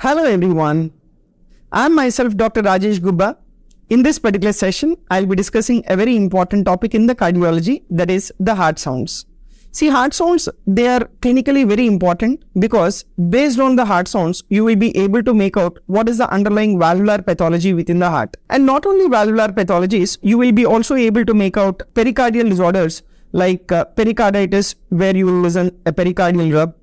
Hello everyone, I'm myself Dr. Rajesh Gubba. In this particular session, I'll be discussing a very important topic in the cardiology, that is the heart sounds. See, heart sounds, they are clinically very important because based on the heart sounds, you will be able to make out what is the underlying valvular pathology within the heart. And not only valvular pathologies, you will be also able to make out pericardial disorders like pericarditis, where you will listen a pericardial rub.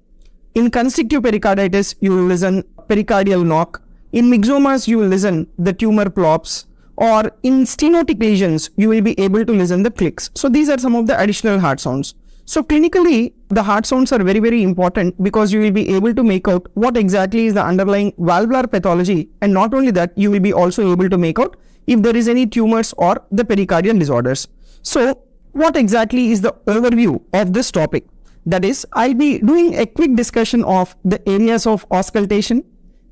In constrictive pericarditis, you will listen pericardial knock. In myxomas, you will listen the tumor plops. Or in stenotic lesions, you will be able to listen the clicks. So these are some of the additional heart sounds. So clinically, the heart sounds are very, very important because you will be able to make out what exactly is the underlying valvular pathology. And not only that, you will be also able to make out if there is any tumors or the pericardial disorders. So what exactly is the overview of this topic? That is, I'll be doing a quick discussion of the areas of auscultation,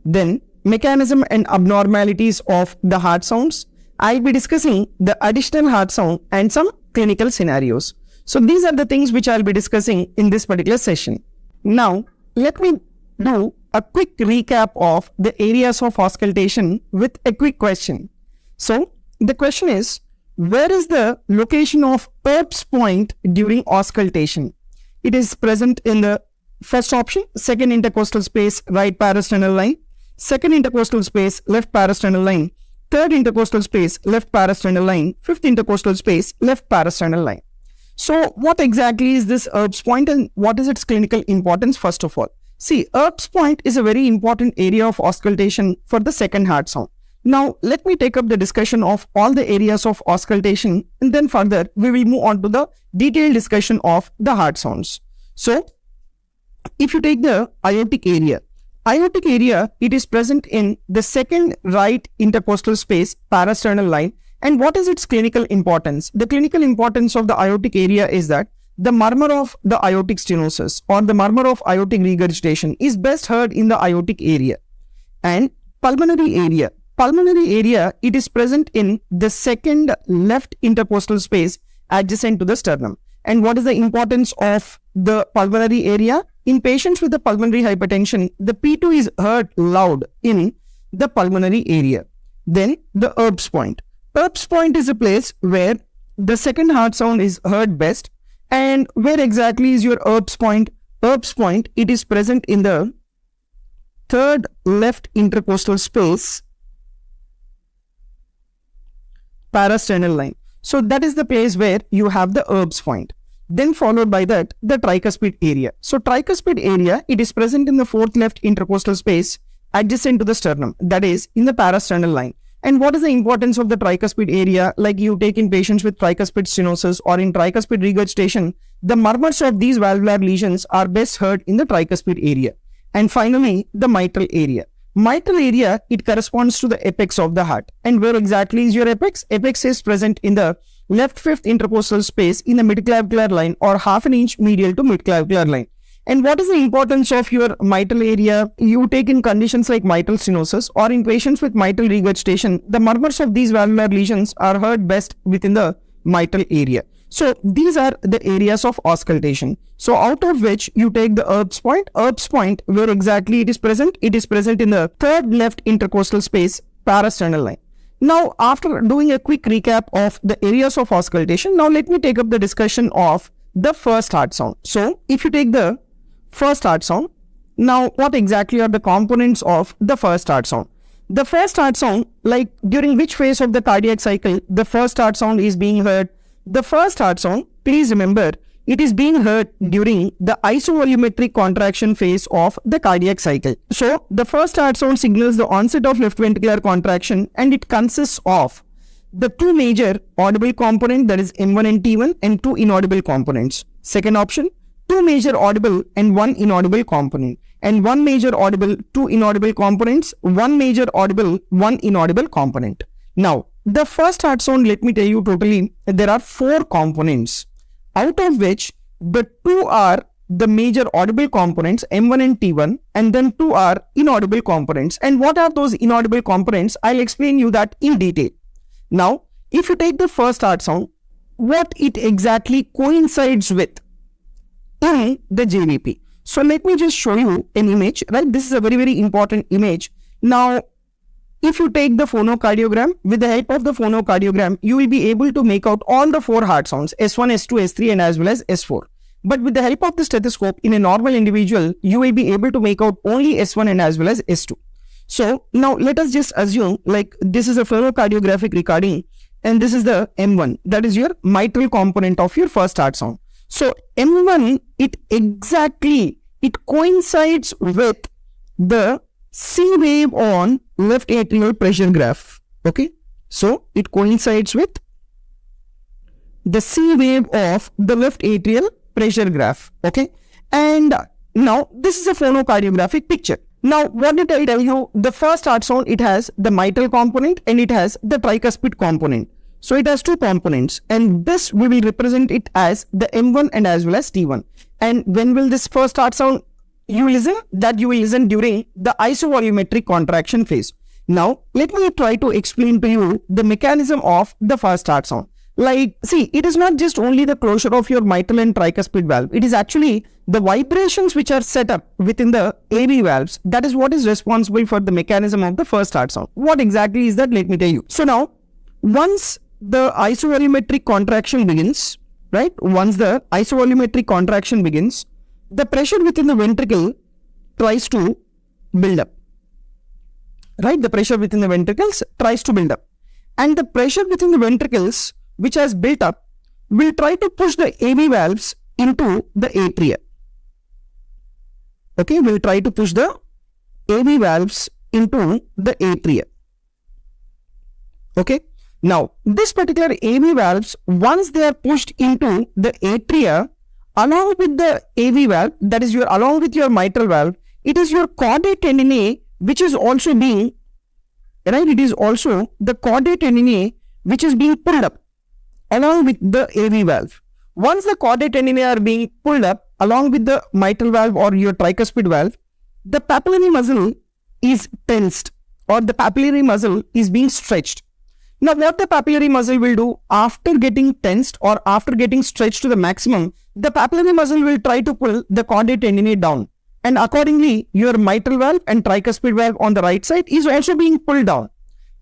then mechanism and abnormalities of the heart sounds. I'll be discussing the additional heart sound and some clinical scenarios. So these are the things which I'll be discussing in this particular session. Now, let me do a quick recap of the areas of auscultation with a quick question. So the question is, where is the location of Erb's point during auscultation? It is present in the first option, second intercostal space, right parasternal line, second intercostal space, left parasternal line, third intercostal space, left parasternal line, fifth intercostal space, left parasternal line. So what exactly is this Erb's point and what is its clinical importance first of all? See, Erb's point is a very important area of auscultation for the second heart sound. Now, let me take up the discussion of all the areas of auscultation and then further we will move on to the detailed discussion of the heart sounds. So, if you take the aortic area, it is present in the second right intercostal space, parasternal line. And what is its clinical importance? The clinical importance of the aortic area is that the murmur of the aortic stenosis or the murmur of aortic regurgitation is best heard in the aortic area. And pulmonary area, it is present in the second left intercostal space adjacent to the sternum. And what is the importance of the pulmonary area? In patients with the pulmonary hypertension, the P2 is heard loud in the pulmonary area. Then the Erb's point. Erb's point is a place where the second heart sound is heard best. And where exactly is your Erb's point? Erb's point, it is present in the third left intercostal space, parasternal line. So that is the place where you have the Erb's point. Then followed by that, the tricuspid area. So tricuspid area, it is present in the fourth left intercostal space adjacent to the sternum, that is in the parasternal line. And what is the importance of the tricuspid area? Like you take in patients with tricuspid stenosis or in tricuspid regurgitation, the murmurs of these valvular lesions are best heard in the tricuspid area. And finally, the mitral area. Mitral area, it corresponds to the apex of the heart. And where exactly is your apex? Apex is present in the left fifth intercostal space in the midclavicular line or half an inch medial to midclavicular line. And what is the importance of your mitral area? You take in conditions like mitral stenosis or in patients with mitral regurgitation, the murmurs of these valvular lesions are heard best within the mitral area. So these are the areas of auscultation. So out of which you take the Erb's point. Erb's point, where exactly it is present? It is present in the third left intercostal space, parasternal line. Now, after doing a quick recap of the areas of auscultation, now let me take up the discussion of the first heart sound. So if you take the first heart sound, now what exactly are the components of the first heart sound? The first heart sound, like during which phase of the cardiac cycle the first heart sound is being heard? The first heart sound, please remember, it is being heard during the isovolumetric contraction phase of the cardiac cycle. So the first heart sound signals the onset of left ventricular contraction and it consists of the two major audible components, that is M1 and T1, and two inaudible components. Second option, two major audible and one inaudible component. And one major audible, two inaudible components, one major audible, one inaudible component. Now, the first heart sound, let me tell you totally, there are four components, out of which the two are the major audible components, M1 and T1, and then two are inaudible components. And what are those inaudible components? I'll explain you that in detail. Now, if you take the first heart sound, what it exactly coincides with in the JVP. So let me just show you an image, right? This is a very, very important image. Now, if you take the phonocardiogram, with the help of the phonocardiogram, you will be able to make out all the 4 heart sounds, S1, S2, S3 and as well as S4. But with the help of the stethoscope, in a normal individual, you will be able to make out only S1 and as well as S2. So now let us just assume like this is a phonocardiographic recording and this is the M1, that is your mitral component of your first heart sound. So M1, it coincides with the C wave on left atrial pressure graph. Okay, so it coincides with the C wave of the left atrial pressure graph. Okay, and now this is a phonocardiographic picture. Now what did I tell you? The first heart sound, it has the mitral component and it has the tricuspid component. So it has 2 components, and this we will represent it as the M1 and as well as T1. And when will this first heart sound you listen? That you will listen during the isovolumetric contraction phase. Now let me try to explain to you the mechanism of the first heart sound. Like, see, it is not just only the closure of your mitral and tricuspid valve. It is actually the vibrations which are set up within the AV valves. That is what is responsible for the mechanism of the first heart sound. What exactly is that? Let me tell you. So now, once the isovolumetric contraction begins, right? Once the isovolumetric contraction begins, the pressure within the ventricle tries to build up, right? The pressure within the ventricles tries to build up. And the pressure within the ventricles which has built up will try to push the AV valves into the atria. Okay, we'll try to push the AV valves into the atria. Okay, now this particular AV valves, once they are pushed into the atria, along with the AV valve, that is along with your mitral valve, it is your caudate tendineae which is also being, right? It is also the caudate tendineae which is being pulled up along with the AV valve. Once the caudate tendineae are being pulled up along with the mitral valve or your tricuspid valve, the papillary muscle is tensed or the papillary muscle is being stretched. Now what the papillary muscle will do after getting tensed or after getting stretched to the maximum, the papillary muscle will try to pull the caudate tendineae down, and accordingly your mitral valve and tricuspid valve on the right side is also being pulled down.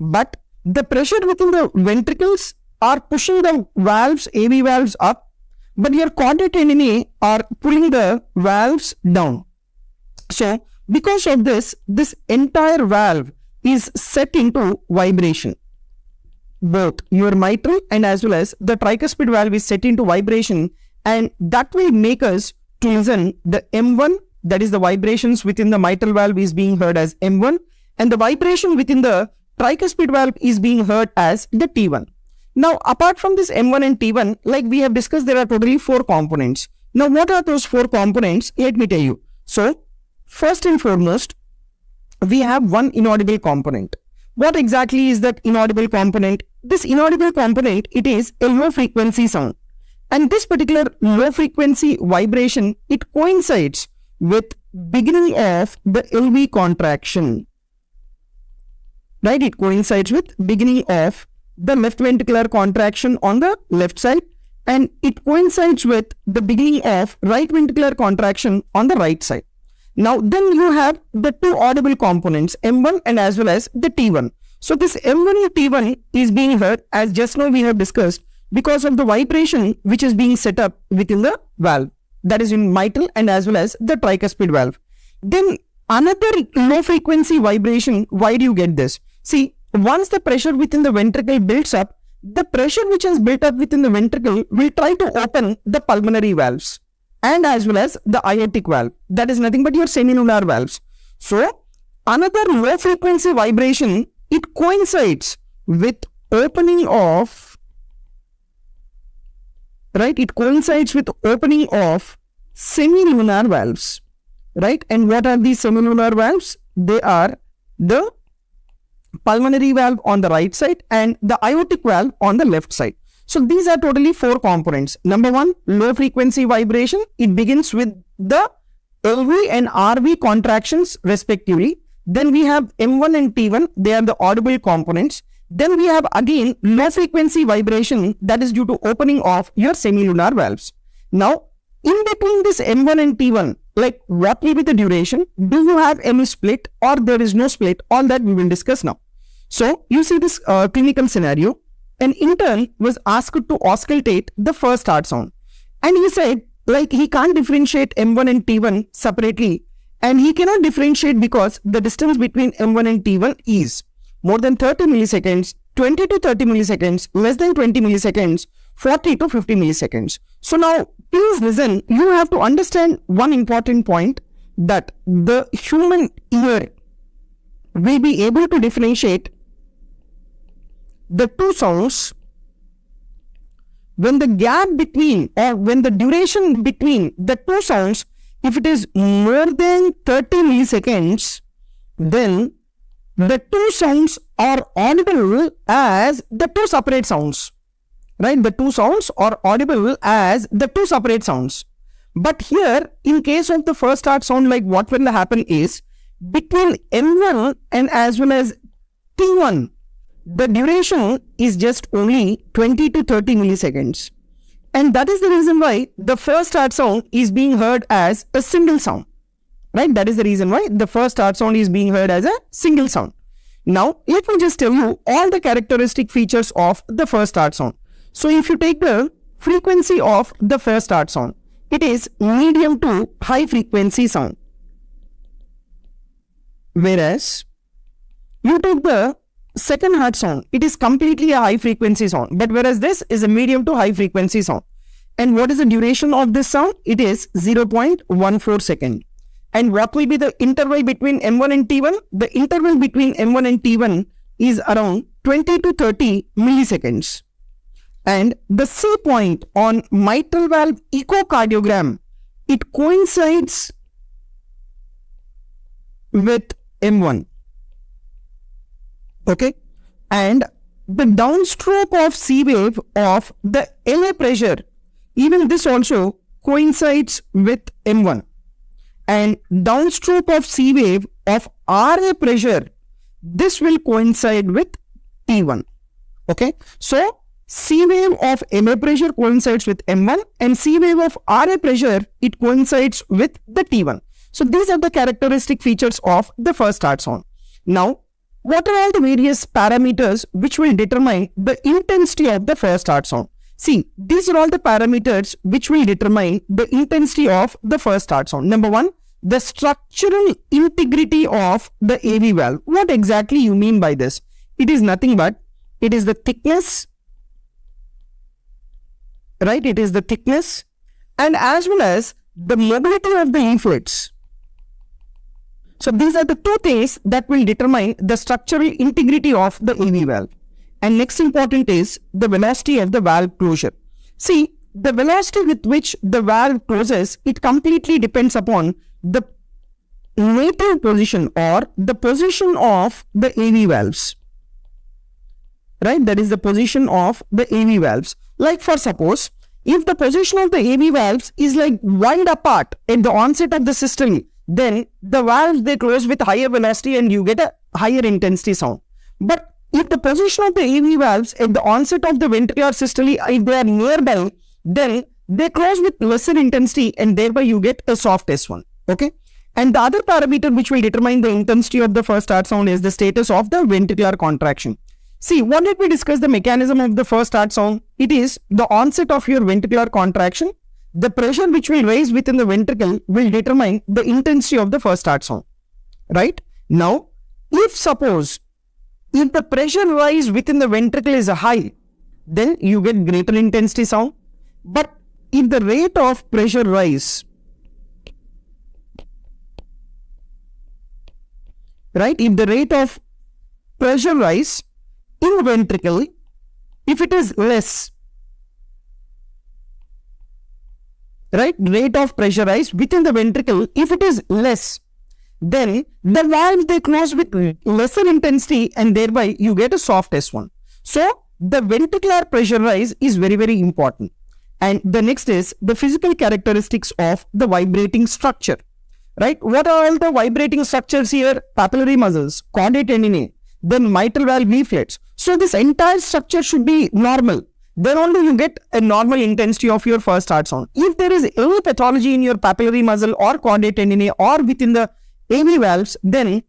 But the pressure within the ventricles are pushing the valves, AV valves up, but your caudate tendineae are pulling the valves down. So because of this, this entire valve is set into vibration. Both your mitral and as well as the tricuspid valve is set into vibration, and that will make us to listen the M1, that is the vibrations within the mitral valve is being heard as M1, and the vibration within the tricuspid valve is being heard as the T1. Now apart from this M1 and T1, like we have discussed, there are totally 4 components. Now what are those 4 components? Let me tell you. So first and foremost, we have one inaudible component. What exactly is that inaudible component? This inaudible component, it is a low frequency sound. And this particular low frequency vibration, it coincides with beginning of the LV contraction. Right? It coincides with beginning of the left ventricular contraction on the left side, and it coincides with the beginning of right ventricular contraction on the right side. Now then you have the 2 audible components, M1 and as well as the T1. So this M1 and T1 is being heard, as just now we have discussed, because of the vibration which is being set up within the valve, that is in mitral and as well as the tricuspid valve. Then another low frequency vibration, why do you get this? See, once the pressure within the ventricle builds up, the pressure which has built up within the ventricle will try to open the pulmonary valves and as well as the aortic valve, that is nothing but your semilunar valves. So another low frequency vibration, it coincides with opening of, right? It coincides with opening of semilunar valves, right? And what are these semilunar valves? They are the pulmonary valve on the right side and the aortic valve on the left side. So these are totally 4 components. Number 1, low frequency vibration. It begins with the LV and RV contractions respectively. Then we have M1 and T1. They are the audible components. Then we have again low frequency vibration, that is due to opening of your semilunar valves. Now in between this M1 and T1, like what will be the duration, do you have any split or there is no split, all that we will discuss now. So you see this clinical scenario. An intern was asked to auscultate the first heart sound, and he said like he can't differentiate M1 and T1 separately, and he cannot differentiate because the distance between M1 and T1 is more than 30 milliseconds, 20 to 30 milliseconds, less than 20 milliseconds, 40 to 50 milliseconds. So now please listen, you have to understand one important point, that the human ear will be able to differentiate the two sounds when the gap between, or when the duration between the two sounds, if it is more than 30 milliseconds, then the two sounds are audible as the two separate sounds. Right? The two sounds are audible as the two separate sounds. But here, in case of the first heart sound, like what will happen is, between M1 and as well as T1, the duration is just only 20 to 30 milliseconds. And that is the reason why the first heart sound is being heard as a single sound. Right? That is the reason why the first heart sound is being heard as a single sound. Now, let me just tell you all the characteristic features of the first heart sound. So, if you take the frequency of the first heart sound, it is medium to high frequency sound. Whereas, you take the second heart sound, it is completely a high frequency sound. But whereas this is a medium to high frequency sound. And what is the duration of this sound? It is 0.14 second. And what will be the interval between M1 and T1? The interval between M1 and T1 is around 20 to 30 milliseconds. And the C point on mitral valve echocardiogram, it coincides with M1. Okay. And the downstroke of C wave of the LA pressure, even this also coincides with M1. And downstroke of C wave of RA pressure, this will coincide with T1. Okay. So, C wave of MA pressure coincides with M1, and C wave of RA pressure, it coincides with the T1. So these are the characteristic features of the first heart sound. Now, what are all the various parameters which will determine the intensity of the first heart sound? See, these are all the parameters which will determine the intensity of the first heart sound. Number one, the structural integrity of the AV valve. What exactly you mean by this? It is nothing but, it is the thickness, right? It is the thickness and as well as the mobility of the leaflets. So these are the two things that will determine the structural integrity of the AV valve. And next important is the velocity of the valve closure. See, the velocity with which the valve closes, it completely depends upon the native position or the position of the AV valves. Right? That is the position of the AV valves. Like for suppose, if the position of the AV valves is like wide apart at the onset of the systole, then the valves, they close with higher velocity and you get a higher intensity sound. But if the position of the AV valves at the onset of the ventricular systole, if they are nearby, then they close with lesser intensity and thereby you get a soft S1. Okay. And the other parameter which will determine the intensity of the first heart sound is the status of the ventricular contraction. See, what did we discuss the mechanism of the first heart sound? It is the onset of your ventricular contraction. The pressure which will rise within the ventricle will determine the intensity of the first heart sound. Right? Now, if suppose, if the pressure rise within the ventricle is high, then you get greater intensity sound. But if the rate of pressure rise, right? If the rate of pressure rise in ventricle, if it is less, right? Rate of pressure rise within the ventricle, if it is less, then the valves, they close with lesser intensity and thereby you get a soft S1. So the ventricular pressure rise is very, very important. And the next is the physical characteristics of the vibrating structure. Right? What are all the vibrating structures here? Papillary muscles, chordae tendineae, then mitral valve leaflets. So this entire structure should be normal. then only you get a normal intensity of your first heart sound. If there is any pathology in your papillary muscle or chordae tendineae or within the AV valves, then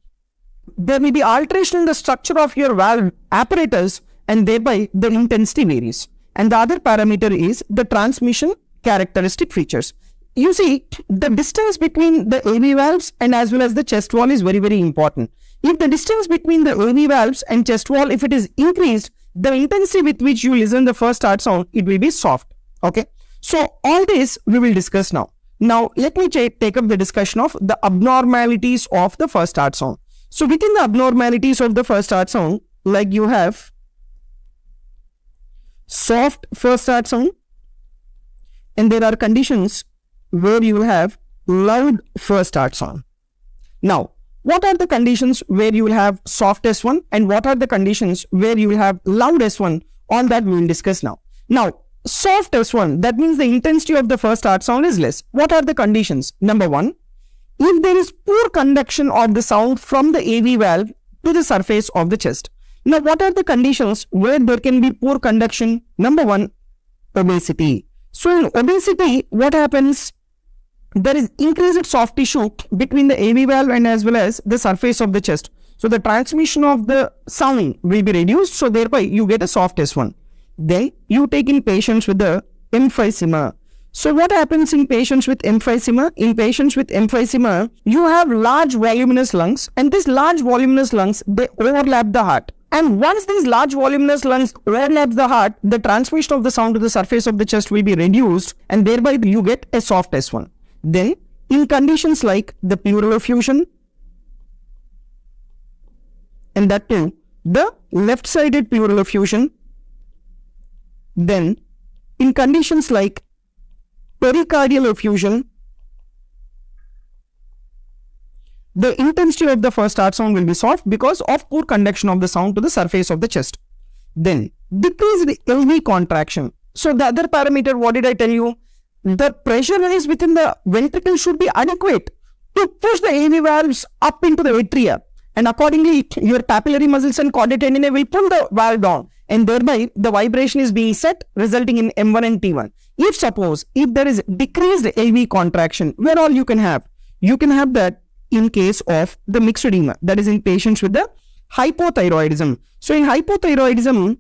there may be alteration in the structure of your valve apparatus, and thereby the intensity varies. And the other parameter is the transmission characteristic features. You see, the distance between the AV valves and as well as the chest wall is very, very important. If the distance between the AV valves and chest wall, if it is increased, the intensity with which you listen the first heart sound, it will be soft. Okay. So all this we will discuss now. Now let me take up the discussion of the abnormalities of the first heart sound. So within the abnormalities of the first heart sound, like you have soft first heart sound, and there are conditions where you will have loud first heart sound. Now, what are the conditions where you will have soft S1 and what are the conditions where you will have loud S1? All that we will discuss now. Now, soft S1, that means the intensity of the first heart sound is less. What are the conditions? Number one, if there is poor conduction of the sound from the AV valve to the surface of the chest. Now, what are the conditions where there can be poor conduction? Number one, obesity. So, in obesity, what happens? There is increased soft tissue between the AV valve and as well as the surface of the chest. So, the transmission of the sound will be reduced. So, thereby you get a soft S1. Then, you take in patients with the emphysema. So, what happens in patients with emphysema? In patients with emphysema, you have large voluminous lungs, and these large voluminous lungs, they overlap the heart. And once these large voluminous lungs overlap the heart, the transmission of the sound to the surface of the chest will be reduced, and thereby you get a soft S1. Then, in conditions like the pleural effusion, and that too, the left-sided pleural effusion, then in conditions like pericardial effusion, the intensity of the first heart sound will be soft because of poor conduction of the sound to the surface of the chest. Then, decreased LV contraction. So, the other parameter, what did I tell you? The pressure rise within the ventricle should be adequate to push the AV valves up into the atria, and accordingly your papillary muscles and chordae tendineae will pull the valve down, and thereby the vibration is being set, resulting in M1 and T1. If there is decreased AV contraction, where all you can have? You can have that in case of the myxedema, that is in patients with the hypothyroidism. So in hypothyroidism,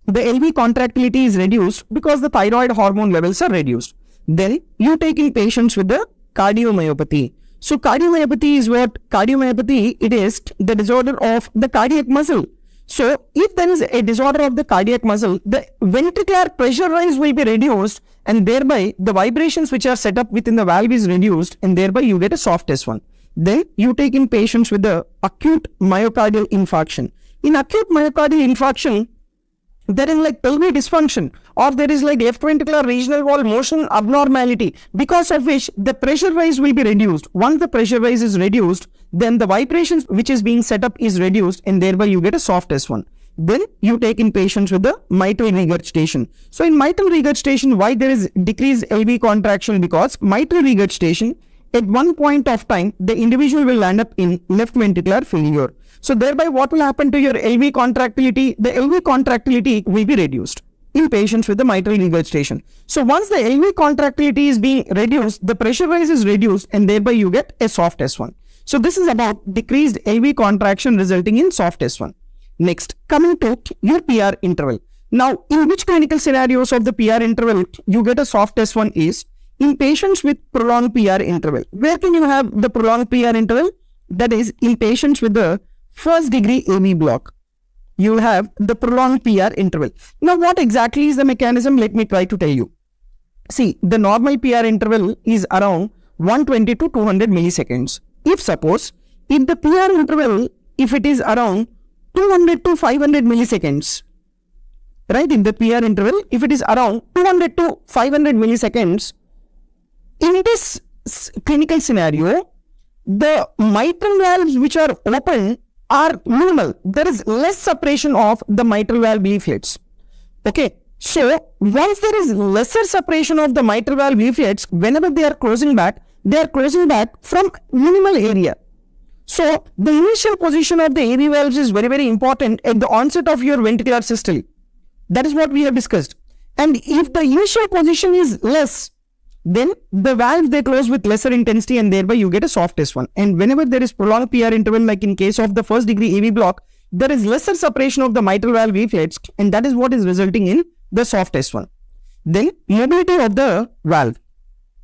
the LV contractility is reduced because the thyroid hormone levels are reduced. Then you take in patients with the cardiomyopathy. So cardiomyopathy is what? Cardiomyopathy, it is the disorder of the cardiac muscle. So if there is a disorder of the cardiac muscle, the ventricular pressure rise will be reduced, and thereby the vibrations which are set up within the valve is reduced, and thereby you get a soft S1. Then you take in patients with the acute myocardial infarction. In acute myocardial infarction, there is like pelvic dysfunction, or there is like left ventricular regional wall motion abnormality, because of which the pressure rise will be reduced. Once the pressure rise is reduced, then the vibrations which is being set up is reduced, and thereby you get a soft S1. Then you take in patients with the mitral regurgitation. So in mitral regurgitation, why there is decreased LV contraction? Because mitral regurgitation, at one point of time, the individual will land up in left ventricular failure. So thereby what will happen to your LV contractility? The LV contractility will be reduced in patients with the mitral regurgitation. So once the LV contractility is being reduced, the pressure rise is reduced, and thereby you get a soft S1. So this is about decreased LV contraction resulting in soft S1. Next, coming to your PR interval. Now, in which clinical scenarios of the PR interval you get a soft S1 is in patients with prolonged PR interval. Where can you have the prolonged PR interval? That is in patients with the first degree AV block. You have the prolonged PR interval. Now, what exactly is the mechanism? Let me try to tell you. See, the normal PR interval is around 120 to 200 milliseconds. If the PR interval, if it is around 200 to 500 milliseconds, right, in the PR interval, if it is around 200 to 500 milliseconds, in this clinical scenario, the mitral valves which are open are minimal. There is less separation of the mitral valve leaflets. Okay. So, once there is lesser separation of the mitral valve leaflets, whenever they are closing back from minimal area. So, the initial position of the AV valves is very, very important at the onset of your ventricular systole. That is what we have discussed. And if the initial position is less, then the valves they close with lesser intensity and thereby you get a soft S1. And whenever there is prolonged PR interval, like in case of the first degree AV block, there is lesser separation of the mitral valve leaflets, and that is what is resulting in the soft S1. Then mobility of the valve.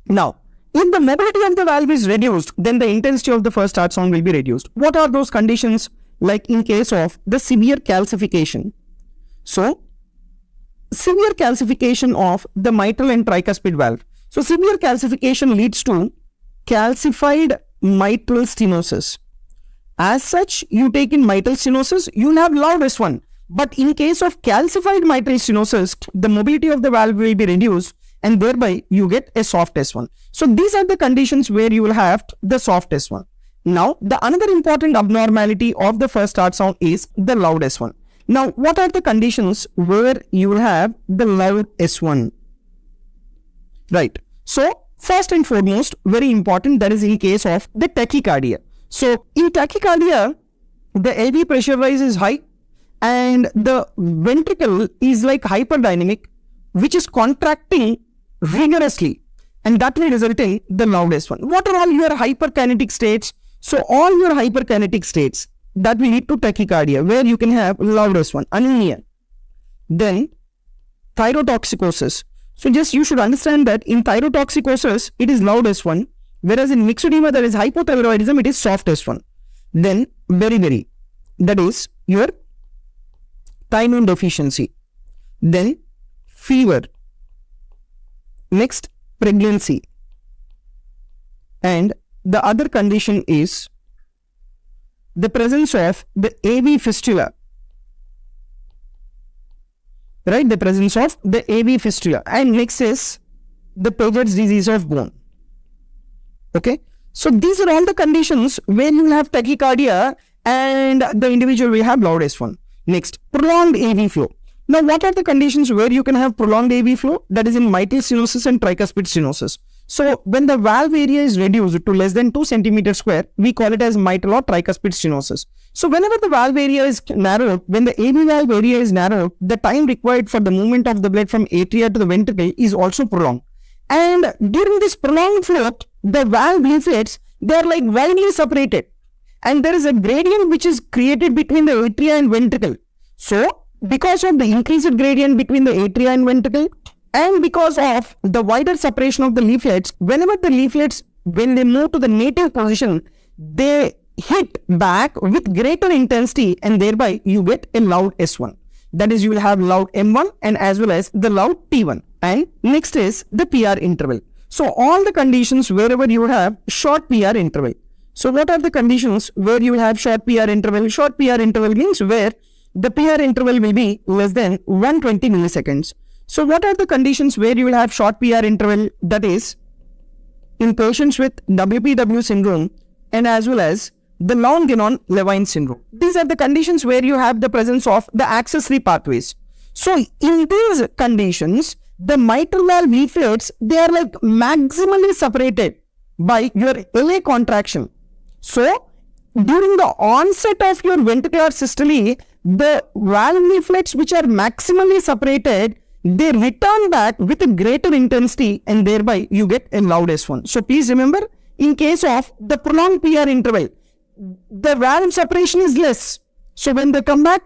Now, if the mobility of the valve is reduced, then the intensity of the first heart sound will be reduced. What are those conditions? Like in case of the severe calcification. So, severe calcification of the mitral and tricuspid valve. So, severe calcification leads to calcified mitral stenosis. As such, you take in mitral stenosis, you will have loud S1. But in case of calcified mitral stenosis, the mobility of the valve will be reduced and thereby you get a soft S1. So these are the conditions where you will have the soft S1. Now, the another important abnormality of the first heart sound is the loud S1. Now, what are the conditions where you will have the loud S1? Right. So, first and foremost, very important, that is in case of the tachycardia. So, in tachycardia, the AV pressure rise is high and the ventricle is like hyperdynamic, which is contracting rigorously, and that will result in the loud S1. What are all your hyperkinetic states? So, all your hyperkinetic states that will lead to tachycardia, where you can have loud S1, anemia. Then, thyrotoxicosis. So, just you should understand that in thyrotoxicosis, it is loud S1, whereas in myxedema, there is hypothyroidism, it is soft S1. Then, beriberi, that is your thiamine deficiency. Then, fever. Next, pregnancy. And the other condition is the presence of the AV fistula. Right, the presence of the AV fistula. And next is the Paget's disease of bone. Okay, so these are all the conditions where you will have tachycardia and the individual will have loud S1. Next, prolonged AV flow. Now, what are the conditions where you can have prolonged AV flow? That is in mitral stenosis and tricuspid stenosis. So, when the valve area is reduced to less than 2 centimeters square, we call it as mitral or tricuspid stenosis. So, whenever the valve area is narrowed, when the AV valve area is narrowed, the time required for the movement of the blood from atria to the ventricle is also prolonged. And during this prolonged flow, the valve leaflets, they are like widely separated. And there is a gradient which is created between the atria and ventricle. So, because of the increased gradient between the atria and ventricle, and because of the wider separation of the leaflets, whenever the leaflets, when they move to the native position, they hit back with greater intensity and thereby you get a loud S1. That is, you will have loud M1 and as well as the loud T1. And next is the PR interval. So, all the conditions wherever you have short PR interval. So, what are the conditions where you have short PR interval? Short PR interval means where the PR interval will be less than 120 milliseconds. So, what are the conditions where you will have short PR interval? That is, in patients with WPW syndrome and as well as the Longin-Levine syndrome. These are the conditions where you have the presence of the accessory pathways. So, in these conditions, the mitral valve leaflets, they are like maximally separated by your LA contraction. So, during the onset of your ventricular systole, the valve leaflets which are maximally separated, they return back with a greater intensity and thereby you get a loud S1. So, please remember, in case of the prolonged PR interval, the valve separation is less. So, when they come back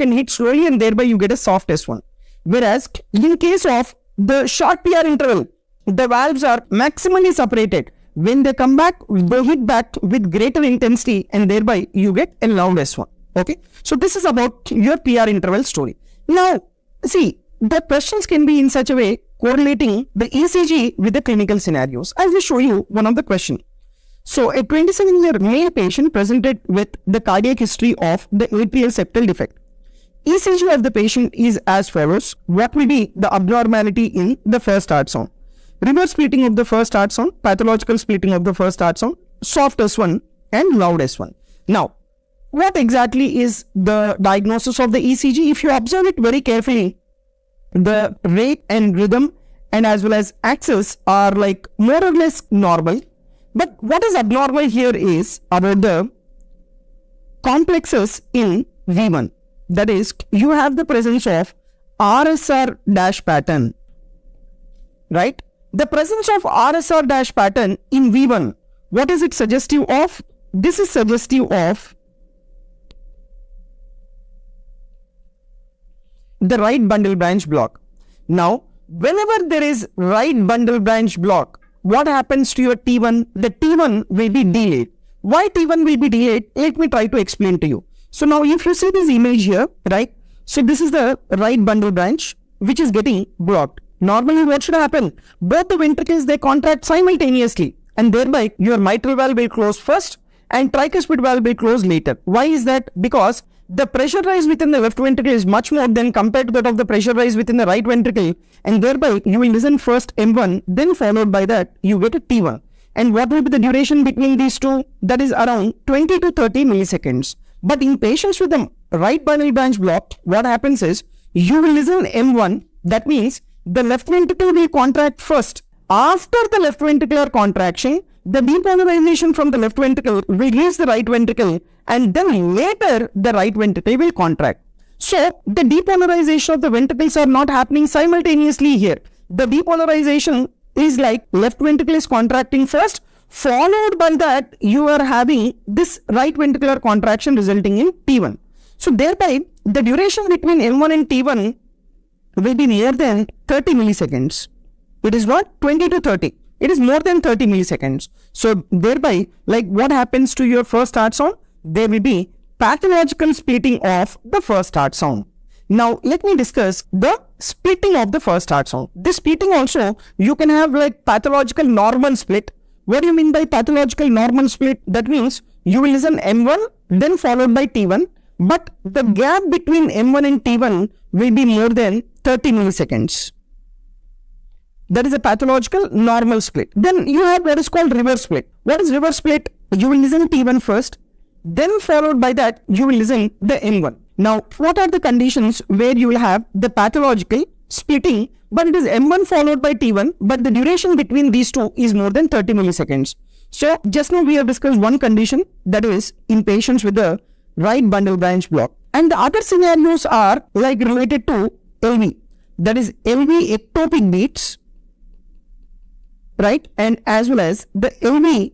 and hit slowly and thereby you get a soft S1. Whereas, in case of the short PR interval, the valves are maximally separated. When they come back, they hit back with greater intensity and thereby you get a loud S1. Okay. So, this is about your PR interval story. Now, see, the questions can be in such a way correlating the ECG with the clinical scenarios. I will show you one of the questions. So, a 27-year male patient presented with the cardiac history of the atrial septal defect. ECG of the patient is as follows. What will be the abnormality in the first heart sound? Reverse splitting of the first heart sound, pathological splitting of the first heart sound, soft S1 and loud S1. Now, what exactly is the diagnosis of the ECG? If you observe it very carefully, the rate and rhythm and as well as axis are like more or less normal. But what is abnormal here is about the complexes in V1. That is, you have the presence of RSR dash pattern, right? The presence of RSR dash pattern in V1, what is it suggestive of? This is suggestive of the right bundle branch block. Now, whenever there is right bundle branch block, what happens to your T1? The T1 will be delayed. Why T1 will be delayed? Let me try to explain to you. So now if you see this image here, right? So this is the right bundle branch which is getting blocked. Normally what should happen? Both the ventricles, they contract simultaneously, and thereby your mitral valve will close first and tricuspid valve will close later. Why is that? Because the pressure rise within the left ventricle is much more than compared to that of the pressure rise within the right ventricle, and thereby you will listen first M1, then followed by that you get a T1. And what will be the duration between these two? That is around 20 to 30 milliseconds. But in patients with the right bundle branch block, what happens is you will listen M1. That means the left ventricle will contract first. After the left ventricular contraction, the depolarization from the left ventricle will reach the right ventricle, and then later the right ventricle will contract. So the depolarization of the ventricles are not happening simultaneously here. The depolarization is like left ventricle is contracting first, followed by that you are having this right ventricular contraction resulting in T1. So thereby the duration between M1 and T1 will be more than 30 milliseconds. It is not 20 to 30. It is more than 30 milliseconds. So thereby, like what happens to your first heart sound? There will be pathological splitting of the first heart sound. Now let me discuss the splitting of the first heart sound. This splitting also, you can have like pathological normal split. What do you mean by pathological normal split? That means you will listen M1 then followed by T1, but the gap between M1 and T1 will be more than 30 milliseconds. That is a pathological normal split. Then you have what is called reverse split. What is reverse split? You will listen T1 first, then followed by that you will listen the M1. Now, what are the conditions where you will have the pathological splitting, but it is M1 followed by T1, but the duration between these two is more than 30 milliseconds. So, just now we have discussed one condition, that is in patients with the right bundle branch block. And the other scenarios are like related to LV, that is LV ectopic beats, right? And as well as the LV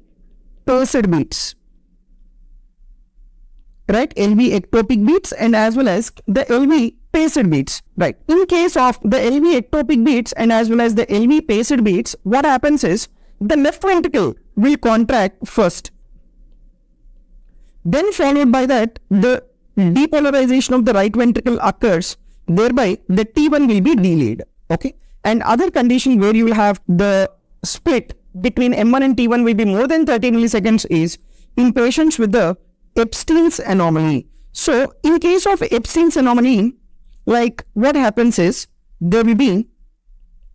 paced beats, right? LV ectopic beats and as well as the LV paced beats, right? In case of the LV ectopic beats and as well as the LV paced beats, what happens is the left ventricle will contract first, then followed by that the depolarization of the right ventricle occurs, thereby the T1 will be delayed, okay? And other condition where you will have the split between M1 and T1 will be more than 30 milliseconds is in patients with the Ebstein's anomaly. So in case of Ebstein's anomaly, like what happens is there will be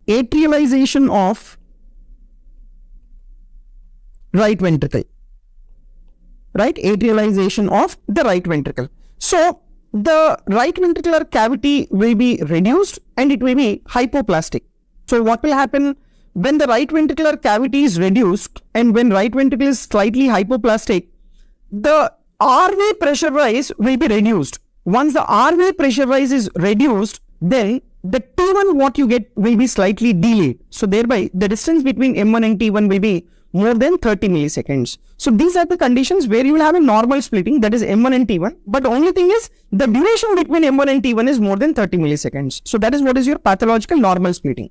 atrialization of right ventricle, right? Atrialization of the right ventricle. So the right ventricular cavity will be reduced and it will be hypoplastic. So what will happen when the right ventricular cavity is reduced and when right ventricle is slightly hypoplastic, the RV pressure rise will be reduced. Once the RV pressure rise is reduced, then the T1 what you get will be slightly delayed. So thereby the distance between M1 and T1 will be more than 30 milliseconds. So these are the conditions where you will have a normal splitting, that is M1 and T1. But the only thing is the duration between M1 and T1 is more than 30 milliseconds. So that is what is your pathological normal splitting.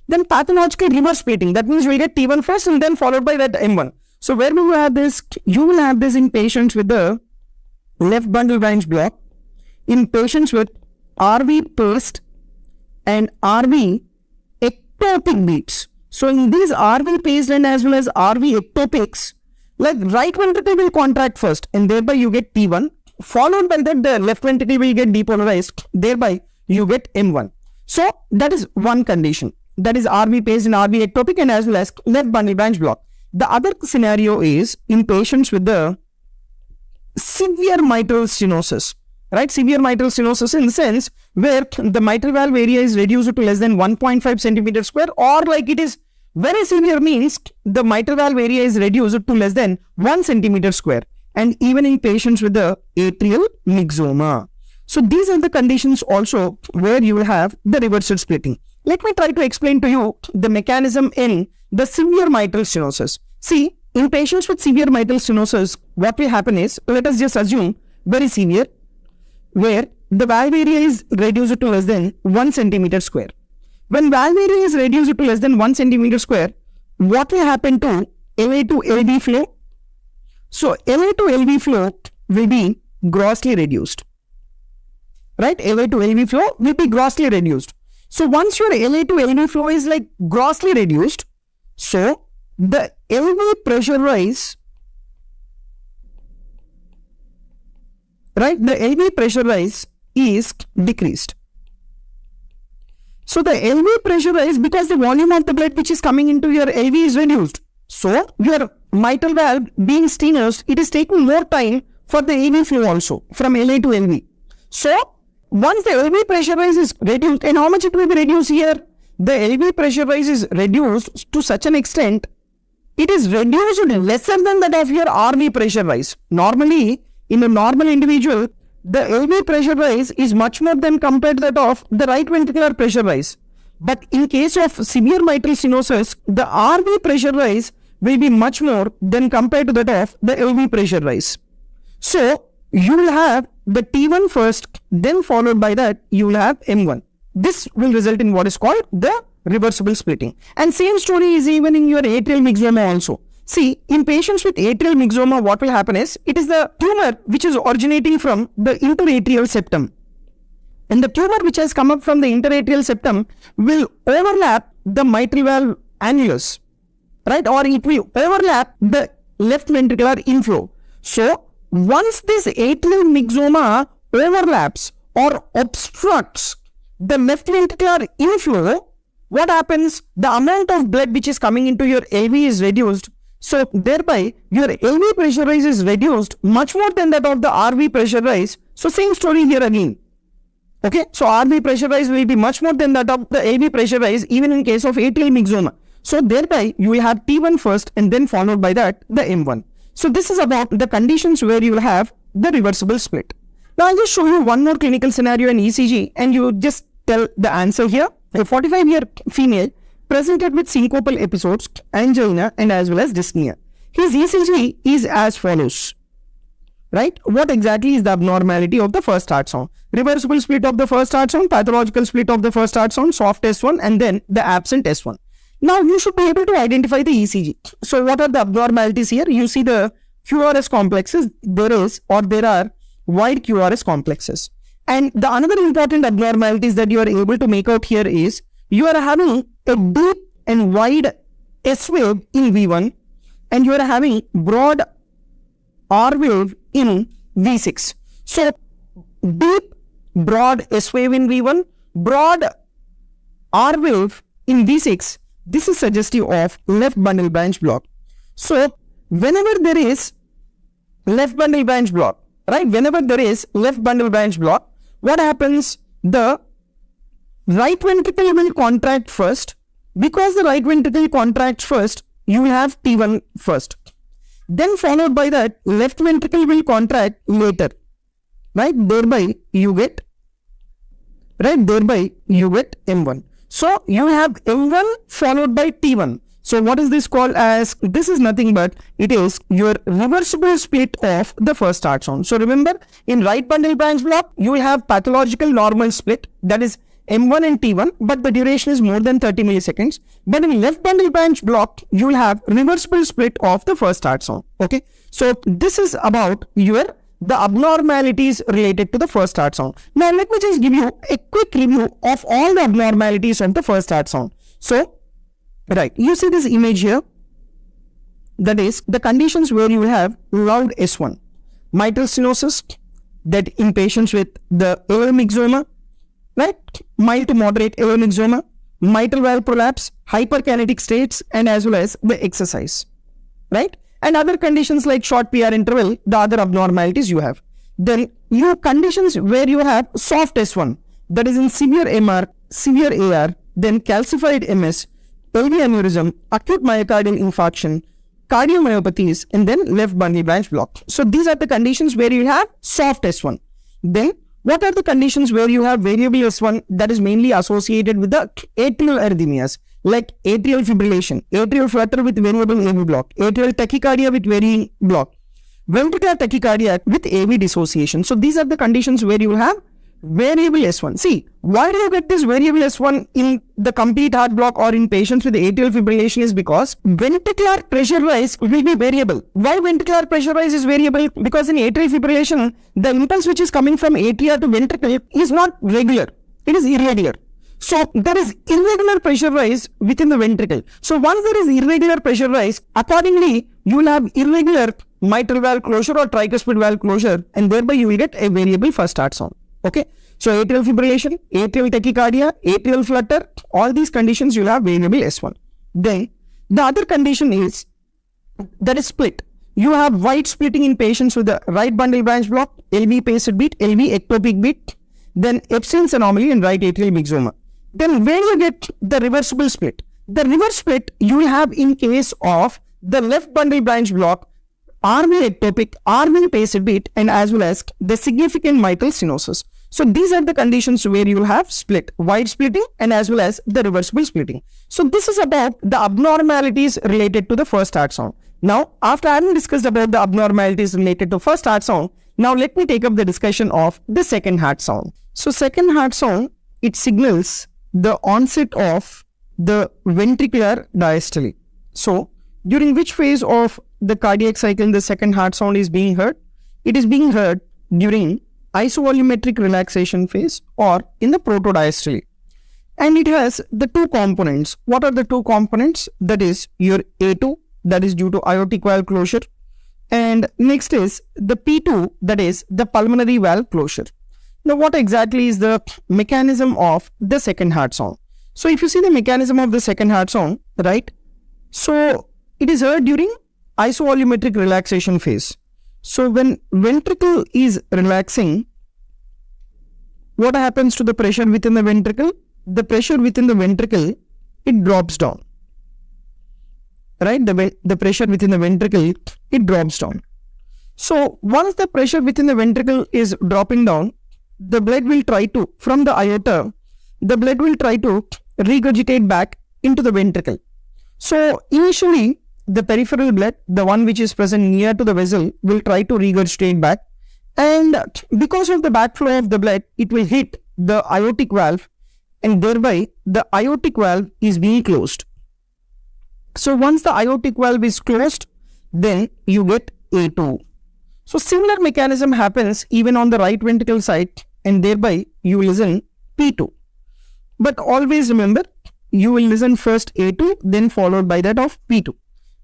Then pathological reverse splitting, that means you will get T1 first and then followed by that M1. So where will you have this? You will have this in patients with the left bundle branch block, in patients with RV paced and RV ectopic beats. So in these RV paced and as well as RV ectopics, like right ventricle will contract first and thereby you get T1, followed by that the left ventricle will get depolarized, thereby you get M1. So that is one condition, that is RV paced and RV ectopic and as well as left bundle branch block. The other scenario is in patients with the severe mitral stenosis, right? Severe mitral stenosis in the sense where the mitral valve area is reduced to less than 1.5 centimeter square, or like it is very severe means the mitral valve area is reduced to less than 1 centimeter square, and even in patients with the atrial myxoma. So these are the conditions also where you will have the reversal splitting. Let me try to explain to you the mechanism in the severe mitral stenosis. See, in patients with severe mitral stenosis, what will happen is, let us just assume very severe, where the valve area is reduced to less than 1 centimeter square. When valve area is reduced to less than 1 centimeter square, what will happen to LA to LV flow? So LA to LV flow will be grossly reduced. Right? LA to LV flow will be grossly reduced. So once your LA to LV flow is like grossly reduced, so the LV pressure rise, right? The LV pressure rise is decreased. So the LV pressure rise because the volume of the blood which is coming into your LV is reduced. So your mitral valve being stenosed, it is taking more time for the LV flow also from LA to LV. So once the LV pressure rise is reduced, and how much it will be reduced here? The LV pressure rise is reduced to such an extent, it is reduced lesser than that of your RV pressure rise. Normally, in a normal individual, the LV pressure rise is much more than compared to that of the right ventricular pressure rise. But in case of severe mitral stenosis, the RV pressure rise will be much more than compared to that of the LV pressure rise. So, you will have the T1 first, then followed by that, you will have M1. This will result in what is called the reversible splitting. And same story is even in your atrial myxoma also. See, in patients with atrial myxoma, what will happen is, it is the tumor which is originating from the interatrial septum. And the tumor which has come up from the interatrial septum will overlap the mitral valve annulus, right? Or it will overlap the left ventricular inflow. So, once this atrial myxoma overlaps or obstructs the left ventricular inflow, what happens? The amount of blood which is coming into your LV is reduced. So, thereby, your LV pressure rise is reduced much more than that of the RV pressure rise. So, same story here again. Okay, so RV pressure rise will be much more than that of the AV pressure rise even in case of atrial myxoma. So, thereby, you will have T1 first and then followed by that the M1. So, this is about the conditions where you will have the reversible split. Now, I'll just show you one more clinical scenario in ECG and you just tell the answer here. A 45-year female presented with syncopal episodes, angina and as well as dyspnea. His ECG is as follows. Right? What exactly is the abnormality of the first heart sound? Reversible split of the first heart sound, pathological split of the first heart sound, soft S1 and then the absent S1. Now, you should be able to identify the ECG. So, what are the abnormalities here? You see the QRS complexes, there are wide QRS complexes. And the another important abnormalities that you are able to make out here is, you are having a deep and wide S wave in V1 and you are having broad R wave in V6. So, deep, broad S wave in V1, broad R wave in V6, this is suggestive of left bundle branch block. So, whenever there is left bundle branch block, right, whenever there is left bundle branch block, what happens? The right ventricle will contract first. Because the right ventricle contracts first, you will have T1 first. Then followed by that, left ventricle will contract later. Right? Thereby you get M1. So you have M1 followed by T1. So what is this called as? This is nothing but it is your reversible split of the first heart sound. So remember, in right bundle branch block, you will have pathological normal split, that is M1 and T1, but the duration is more than 30 milliseconds. But in left bundle branch block, you will have reversible split of the first heart sound. Okay. So this is about the abnormalities related to the first heart sound. Now let me just give you a quick review of all the abnormalities of the first heart sound. So, right, you see this image here, that is the conditions where you have loud S1, mitral stenosis, that in patients with the aortic myxoma, right, mild to moderate aortic myxoma, mitral valve prolapse, hyperkinetic states and as well as the exercise, right, and other conditions like short PR interval, the other abnormalities you have. Then you have conditions where you have soft S1, that is in severe MR, severe AR, then calcified MS, LV aneurysm, acute myocardial infarction, cardiomyopathies, and then left bundle branch block. So these are the conditions where you have soft S1. Then What are the conditions where you have variable S1 that is mainly associated with the atrial arrhythmias, like atrial fibrillation, atrial flutter with variable AV block, atrial tachycardia with varying block, ventricular tachycardia with AV dissociation. So these are the conditions where you will have variable S1. See, why do you get this variable S1 in the complete heart block or in patients with atrial fibrillation is because ventricular pressure rise will be variable. Why ventricular pressure rise is variable? Because in atrial fibrillation, the impulse which is coming from atria to ventricle is not regular. It is irregular. So there is irregular pressure rise within the ventricle. So once there is irregular pressure rise, accordingly, you will have irregular mitral valve closure or tricuspid valve closure, and thereby you will get a variable first heart sound. Okay, so atrial fibrillation, atrial tachycardia, atrial flutter, all these conditions you will have variable S1. Then the other condition is that is split. You have wide splitting in patients with the right bundle branch block, LV paced beat, LV ectopic beat, then Epstein's anomaly and right atrial myxoma. Then where you get the reversible split? The reverse split you will have in case of the left bundle branch block, RV ectopic, RV paced beat, and as well as the significant mitral stenosis. So these are the conditions where you will have split, wide splitting and as well as the reversible splitting. So this is about the abnormalities related to the first heart sound. Now, after having discussed about the abnormalities related to first heart sound, now let me take up the discussion of the second heart sound. So second heart sound, it signals the onset of the ventricular diastole. So during which phase of the cardiac cycle the second heart sound is being heard? It is being heard during isovolumetric relaxation phase or in the protodiastole. And it has the two components. What are the two components? That is your A2, that is due to aortic valve closure, and next is the P2, that is the pulmonary valve closure. Now what exactly is the mechanism of the second heart sound? So if you see the mechanism of the second heart sound, right? So it is heard during isovolumetric relaxation phase. So when ventricle is relaxing, what happens to the pressure within the ventricle? The pressure within the ventricle, it drops down. Right? The pressure within the ventricle, it drops down. So once the pressure within the ventricle is dropping down, the blood will try to, from the aorta, the blood will try to regurgitate back into the ventricle. So initially, the peripheral blood, the one which is present near to the vessel, will try to regurgitate back, and because of the backflow of the blood, it will hit the aortic valve, and thereby the aortic valve is being closed. So once the aortic valve is closed, then you get A2. So similar mechanism happens even on the right ventricle side, and thereby you will listen P2. But always remember, you will listen first A2, then followed by that of P2.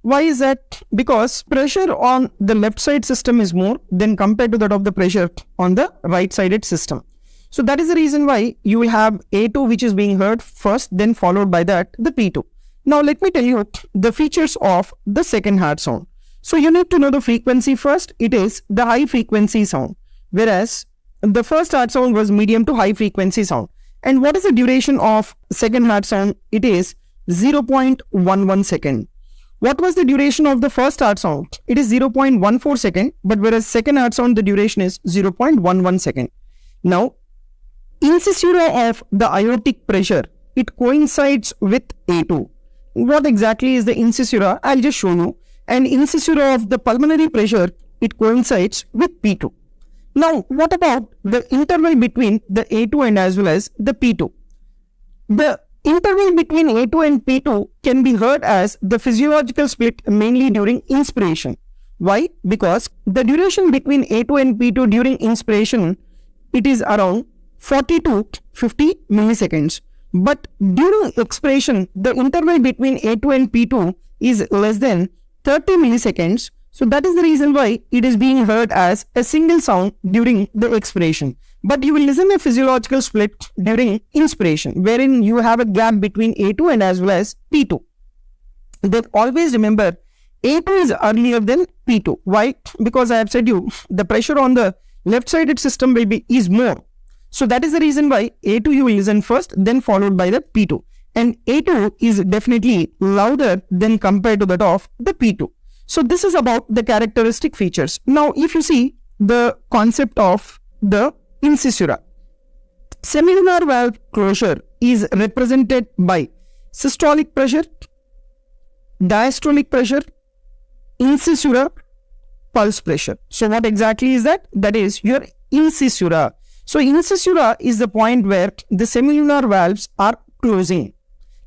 Why is that? Because pressure on the left side system is more than compared to that of the pressure on the right sided system. So that is the reason why you will have A2 which is being heard first, then followed by that the P2. Now let me tell you the features of the second heart sound. So you need to know the frequency first. It is the high frequency sound, whereas the first heart sound was medium to high frequency sound. And what is the duration of second heart sound? It is 0.11 second. What was the duration of the first heart sound? It is 0.14 second, but whereas second heart sound, the duration is 0.11 second. Now, incisura of the aortic pressure, it coincides with A2. What exactly is the incisura? I'll just show you. And incisura of the pulmonary pressure, it coincides with P2. Now, what about the interval between the A2 and as well as the P2? The interval between A2 and P2 can be heard as the physiological split mainly during inspiration. Why? Because the duration between A2 and P2 during inspiration, it is around 40 to 50 milliseconds. But during expiration, the interval between A2 and P2 is less than 30 milliseconds. So that is the reason why it is being heard as a single sound during the expiration. But you will listen a physiological split during inspiration, wherein you have a gap between A2 and as well as P2. Then always remember, A2 is earlier than P2. Why? Because I have said you, the pressure on the left-sided system is more. So that is the reason why A2 you will listen first, then followed by the P2. And A2 is definitely louder than compared to that of the P2. So this is about the characteristic features. Now, if you see the concept of the incisura. Semilunar valve closure is represented by systolic pressure, diastolic pressure, incisura, pulse pressure. So what exactly is that? That is your incisura. So incisura is the point where the semilunar valves are closing.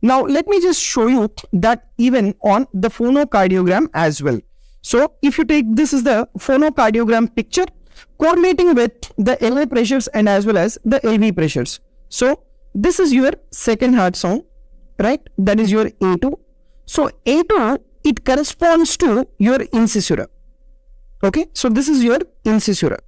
Now let me just show you that even on the phonocardiogram as well. So if you take, this is the phonocardiogram picture correlating with the LV pressures and as well as the LV pressures. So this is your second heart sound, right? That is your A2. So A2, it corresponds to your incisura. Okay, so this is your incisura,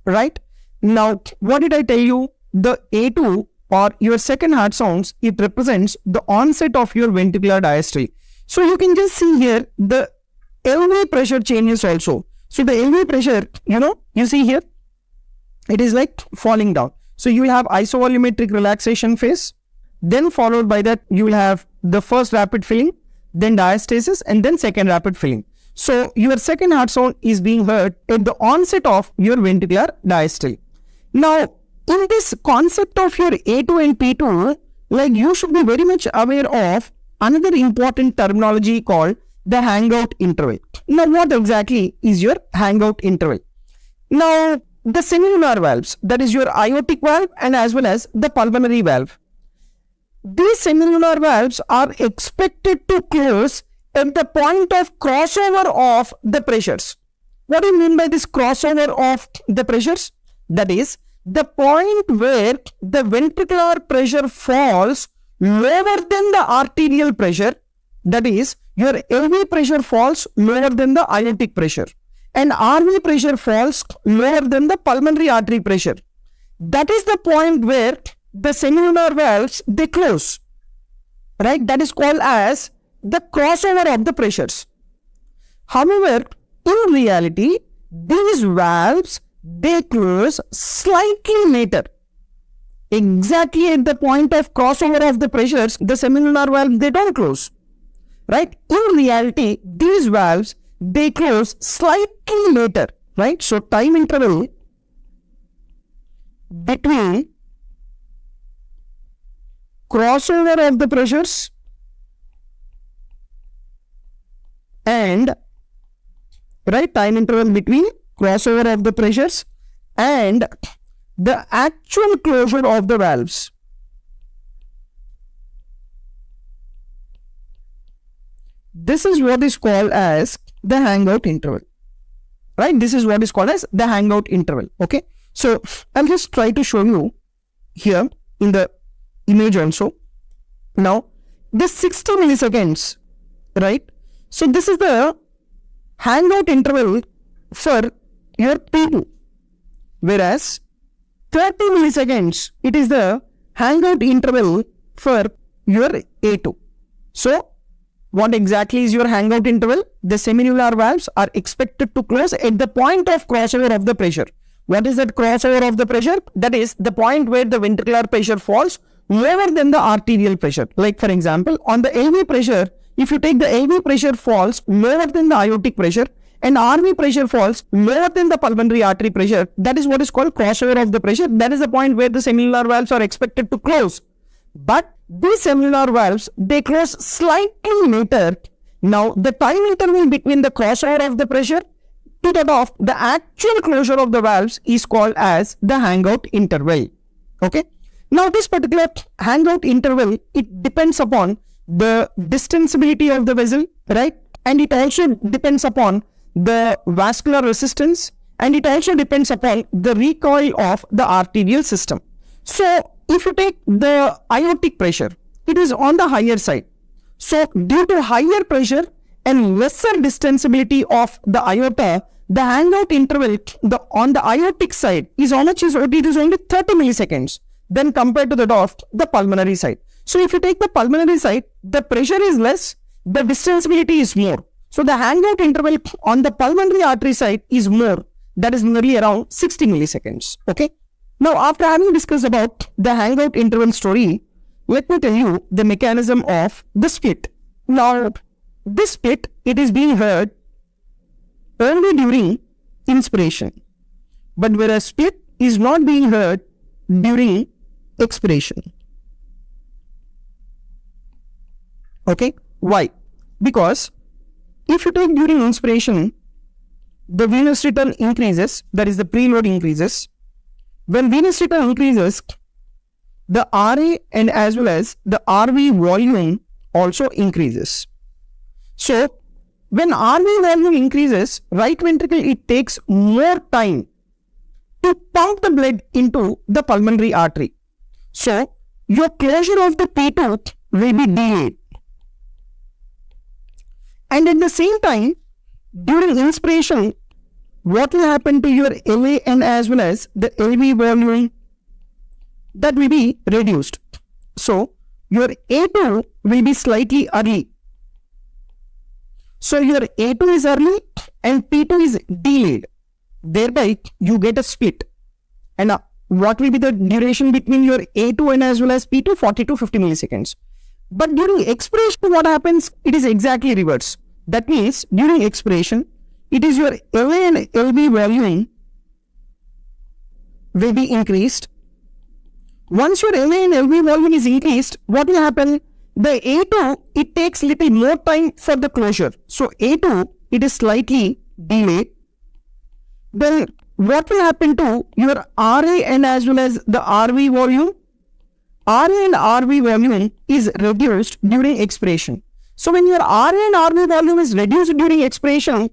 right? Now, what did I tell you? The A2 or your second heart sounds, it represents the onset of your ventricular diastole. So you can just see here the LV pressure changes also. So the LV pressure, you see here, it is like falling down. So you will have isovolumetric relaxation phase, then followed by that you will have the first rapid filling, then diastasis, and then second rapid filling. So your second heart sound is being heard at the onset of your ventricular diastole. Now, in this concept of your A2 and P2, like you should be very much aware of another important terminology called the hangout interval. Now, what exactly is your hangout interval? Now, the semilunar valves, that is your aortic valve and as well as the pulmonary valve. These semilunar valves are expected to close at the point of crossover of the pressures. What do you mean by this crossover of the pressures? That is the point where the ventricular pressure falls lower than the arterial pressure. That is, your LV pressure falls lower than the aortic pressure and RV pressure falls lower than the pulmonary artery pressure. That is the point where the semilunar valves, they close, right? That is called as the crossover of the pressures. However, in reality, these valves, they close slightly later. Exactly at the point of crossover of the pressures, the semilunar valve, they don't close, right? In reality, these valves, they close slightly later, right? So time interval between crossover of the pressures and, right, time interval between crossover of the pressures and the actual closure of the valves. This is what is called as the hangout interval, right? This is what is called as the hangout interval. Okay, so I'll just try to show you here in the image also. Now, this 60 milliseconds, right? So this is the hangout interval for your P2, whereas 30 milliseconds, it is the hangout interval for your A2. So what exactly is your hangout interval? The semilunar valves are expected to close at the point of crossover of the pressure. What is that crossover of the pressure? That is the point where the ventricular pressure falls lower than the arterial pressure. Like for example, on the LV pressure, if you take the LV pressure falls lower than the aortic pressure and RV pressure falls lower than the pulmonary artery pressure, that is what is called crossover of the pressure. That is the point where the semilunar valves are expected to close. But these semilunar valves, they close slightly later. Now, the time interval between the crossover of the pressure to that of the actual closure of the valves is called as the hangout interval. Okay. Now, this particular hangout interval, it depends upon the distensibility of the vessel, right? And it also depends upon the vascular resistance, and it also depends upon the recoil of the arterial system. So, if you take the aortic pressure, it is on the higher side. So, due to higher pressure and lesser distensibility of the aorta, the hangout interval on the aortic side is how much? It is only 30 milliseconds then compared to that of the pulmonary side. So, if you take the pulmonary side, the pressure is less, the distensibility is more. So, the hangout interval on the pulmonary artery side is more. That is nearly around 60 milliseconds. Okay. Now, after having discussed about the hangout interval story, let me tell you the mechanism of the split. Now, this split, it is being heard only during inspiration. But whereas split, is not being heard during expiration. Okay, why? Because if you take during inspiration, the venous return increases, that is the preload increases. When venous return increases, the RA and as well as the RV volume also increases. So, when RV volume increases, right ventricle, it takes more time to pump the blood into the pulmonary artery. So, your closure of the P2 will be delayed. And at the same time, during inspiration, what will happen to your LA and as well as the LV volume? That will be reduced. So, your A2 will be slightly early. So, your A2 is early and P2 is delayed. Thereby, you get a split. And what will be the duration between your A2 and as well as P2? 40 to 50 milliseconds. But during expiration, what happens? It is exactly reverse. That means, during expiration, it is your LA and LV volume will be increased. Once your LA and LV volume is increased, what will happen? The A2, it takes little more time for the closure. So, A2, it is slightly delayed. Then, what will happen to your RA and as well as the RV volume? RA and RV volume is reduced during expiration. So, when your RA and RV volume is reduced during expiration,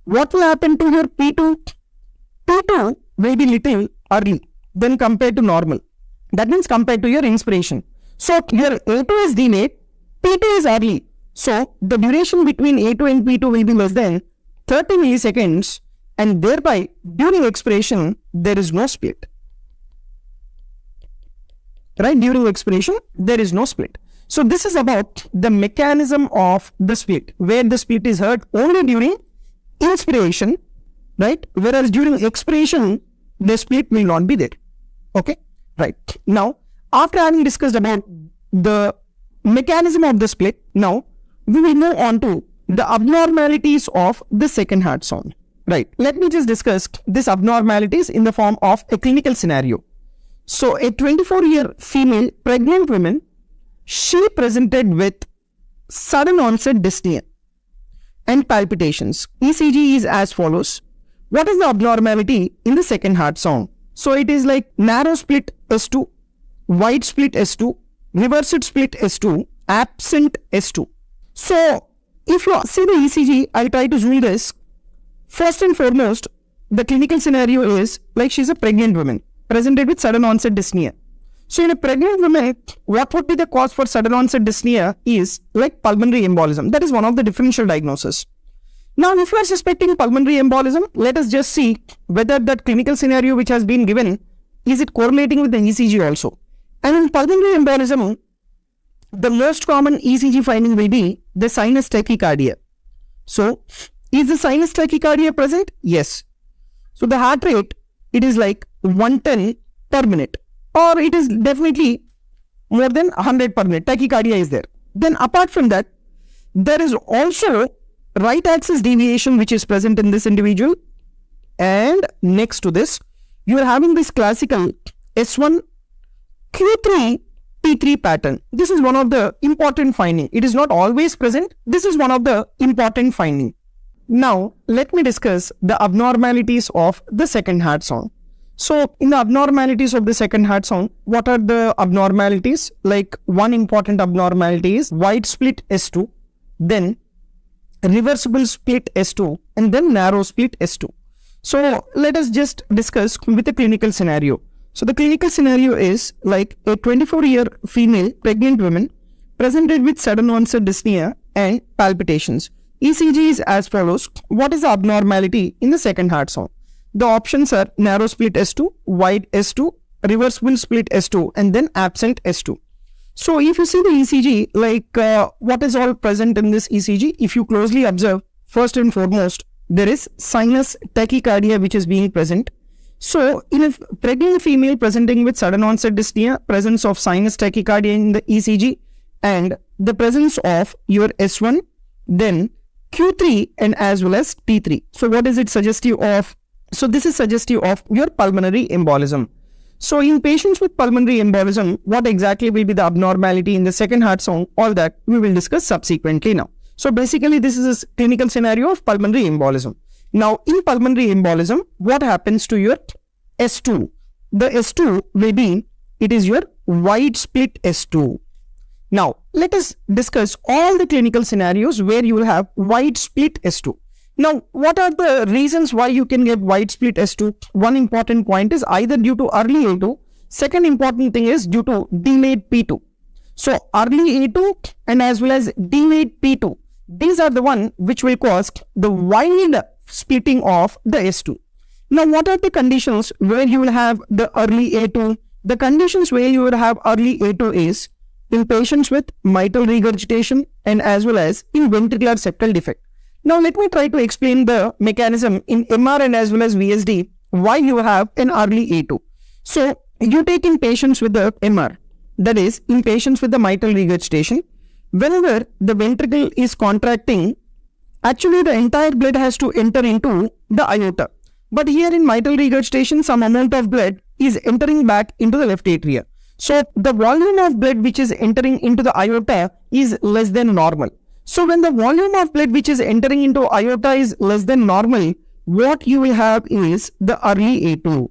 what will happen to your P2? P2 will be little early than compared to normal. That means compared to your inspiration. So, your A2 is delayed, P2 is early. So, the duration between A2 and P2 will be less than 30 milliseconds, and thereby, during expiration, there is no split. Right? During expiration, there is no split. So, this is about the mechanism of the split, where the split is heard only during inspiration, right? Whereas during expiration, the split will not be there. Okay? Right. Now, after having discussed about the mechanism of the split, now we will move on to the abnormalities of the second heart sound. Right. Let me just discuss these abnormalities in the form of a clinical scenario. So, a 24-year female pregnant woman, she presented with sudden onset dyspnea and palpitations. ECG is as follows. What is the abnormality in the second heart sound? So, it is like narrow split S2, wide split S2, reversed split S2, absent S2. So, if you see the ECG, I'll try to zoom this. First and foremost, the clinical scenario is like she's a pregnant woman presented with sudden onset dyspnea. So, in a pregnant woman, what would be the cause for sudden onset dyspnea is like pulmonary embolism. That is one of the differential diagnoses. Now, if you are suspecting pulmonary embolism, let us just see whether that clinical scenario which has been given, is it correlating with the ECG also. And in pulmonary embolism, the most common ECG finding will be the sinus tachycardia. So, is the sinus tachycardia present? Yes. So, the heart rate, it is like 110 per minute, or it is definitely more than 100 per minute. Tachycardia is there. Then apart from that, there is also right axis deviation which is present in this individual, and next to this, you are having this classical S1 Q3 P3 pattern. This is one of the important finding. It is not always present. This is one of the important finding. Now, let me discuss the abnormalities of the second heart sound. So, in the abnormalities of the second heart sound, what are the abnormalities? Like, one important abnormality is wide split S2, then reversible split S2, and then narrow split S2. So, let us just discuss with a clinical scenario. So, the clinical scenario is like a 24-year female pregnant woman presented with sudden onset dyspnea and palpitations. ECG is as follows. What is the abnormality in the second heart sound? The options are narrow split S2, wide S2, reversible split S2, and then absent S2. So, if you see the ECG, like what is all present in this ECG, if you closely observe, first and foremost, there is sinus tachycardia which is being present. So, in a pregnant female presenting with sudden onset dyspnea, presence of sinus tachycardia in the ECG, and the presence of your S1, then Q3 and as well as P3. So, what is it suggestive of? So this is suggestive of your pulmonary embolism. So in patients with pulmonary embolism, what exactly will be the abnormality in the second heart sound, all that we will discuss subsequently now. So basically this is a clinical scenario of pulmonary embolism. Now in pulmonary embolism, what happens to your S2? The S2 will be, it is your wide split S2. Now let us discuss all the clinical scenarios where you will have wide split S2. Now, what are the reasons why you can get wide split S2? One important point is either due to early A2. Second important thing is due to delayed P2. So, early A2 and as well as delayed P2. These are the one which will cause the wide splitting of the S2. Now, what are the conditions where you will have the early A2? The conditions where you will have early A2 is in patients with mitral regurgitation and as well as in ventricular septal defect. Now, let me try to explain the mechanism in MR and as well as VSD why you have an early A2. So, you take in patients with the MR, that is, in patients with the mitral regurgitation, whenever the ventricle is contracting, actually the entire blood has to enter into the aorta. But here in mitral regurgitation, some amount of blood is entering back into the left atria. So, the volume of blood which is entering into the aorta is less than normal. So, when the volume of blood which is entering into aorta is less than normal, what you will have is the early A2.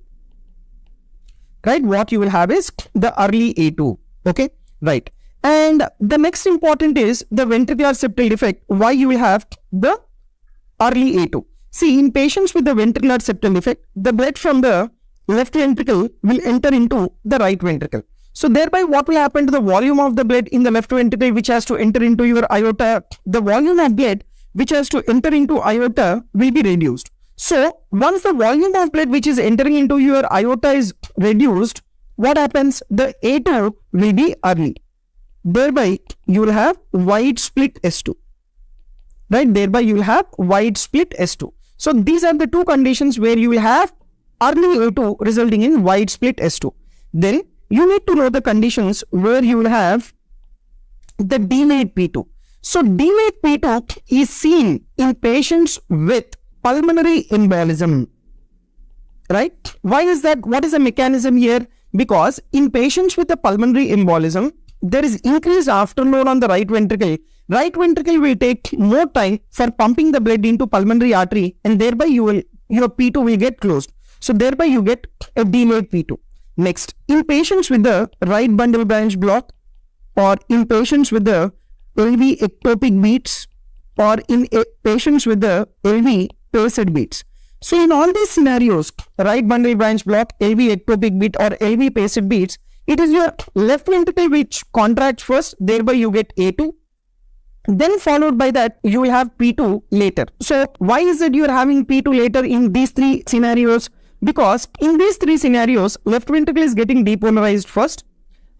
Right? What you will have is the early A2. Okay? Right. And the next important is the ventricular septal defect. Why you will have the early A2? See, in patients with the ventricular septal defect, the blood from the left ventricle will enter into the right ventricle. So thereby what will happen to the volume of the blood in the left ventricle which has to enter into your aorta? The volume of blood which has to enter into aorta will be reduced. So once the volume of blood which is entering into your aorta is reduced, what happens? The A2 will be early. Thereby you will have wide split S2. Right? Thereby you will have wide split S2. So these are the two conditions where you will have early A2 resulting in wide split S2. Then you need to know the conditions where you will have the delayed P2. So, delayed P2 is seen in patients with pulmonary embolism. Right? Why is that? What is the mechanism here? Because in patients with a pulmonary embolism, there is increased afterload on the right ventricle. Right ventricle will take more time for pumping the blood into pulmonary artery, and thereby your P2 will get closed. So, thereby you get a delayed P2. Next, in patients with the right bundle branch block or in patients with the LV ectopic beats or in patients with the LV paced beats. So, in all these scenarios, right bundle branch block, LV ectopic beat or LV paced beats, it is your left ventricle which contracts first, thereby you get A2. Then followed by that, you will have P2 later. So, why is it you are having P2 later in these three scenarios? Because in these three scenarios, left ventricle is getting depolarized first.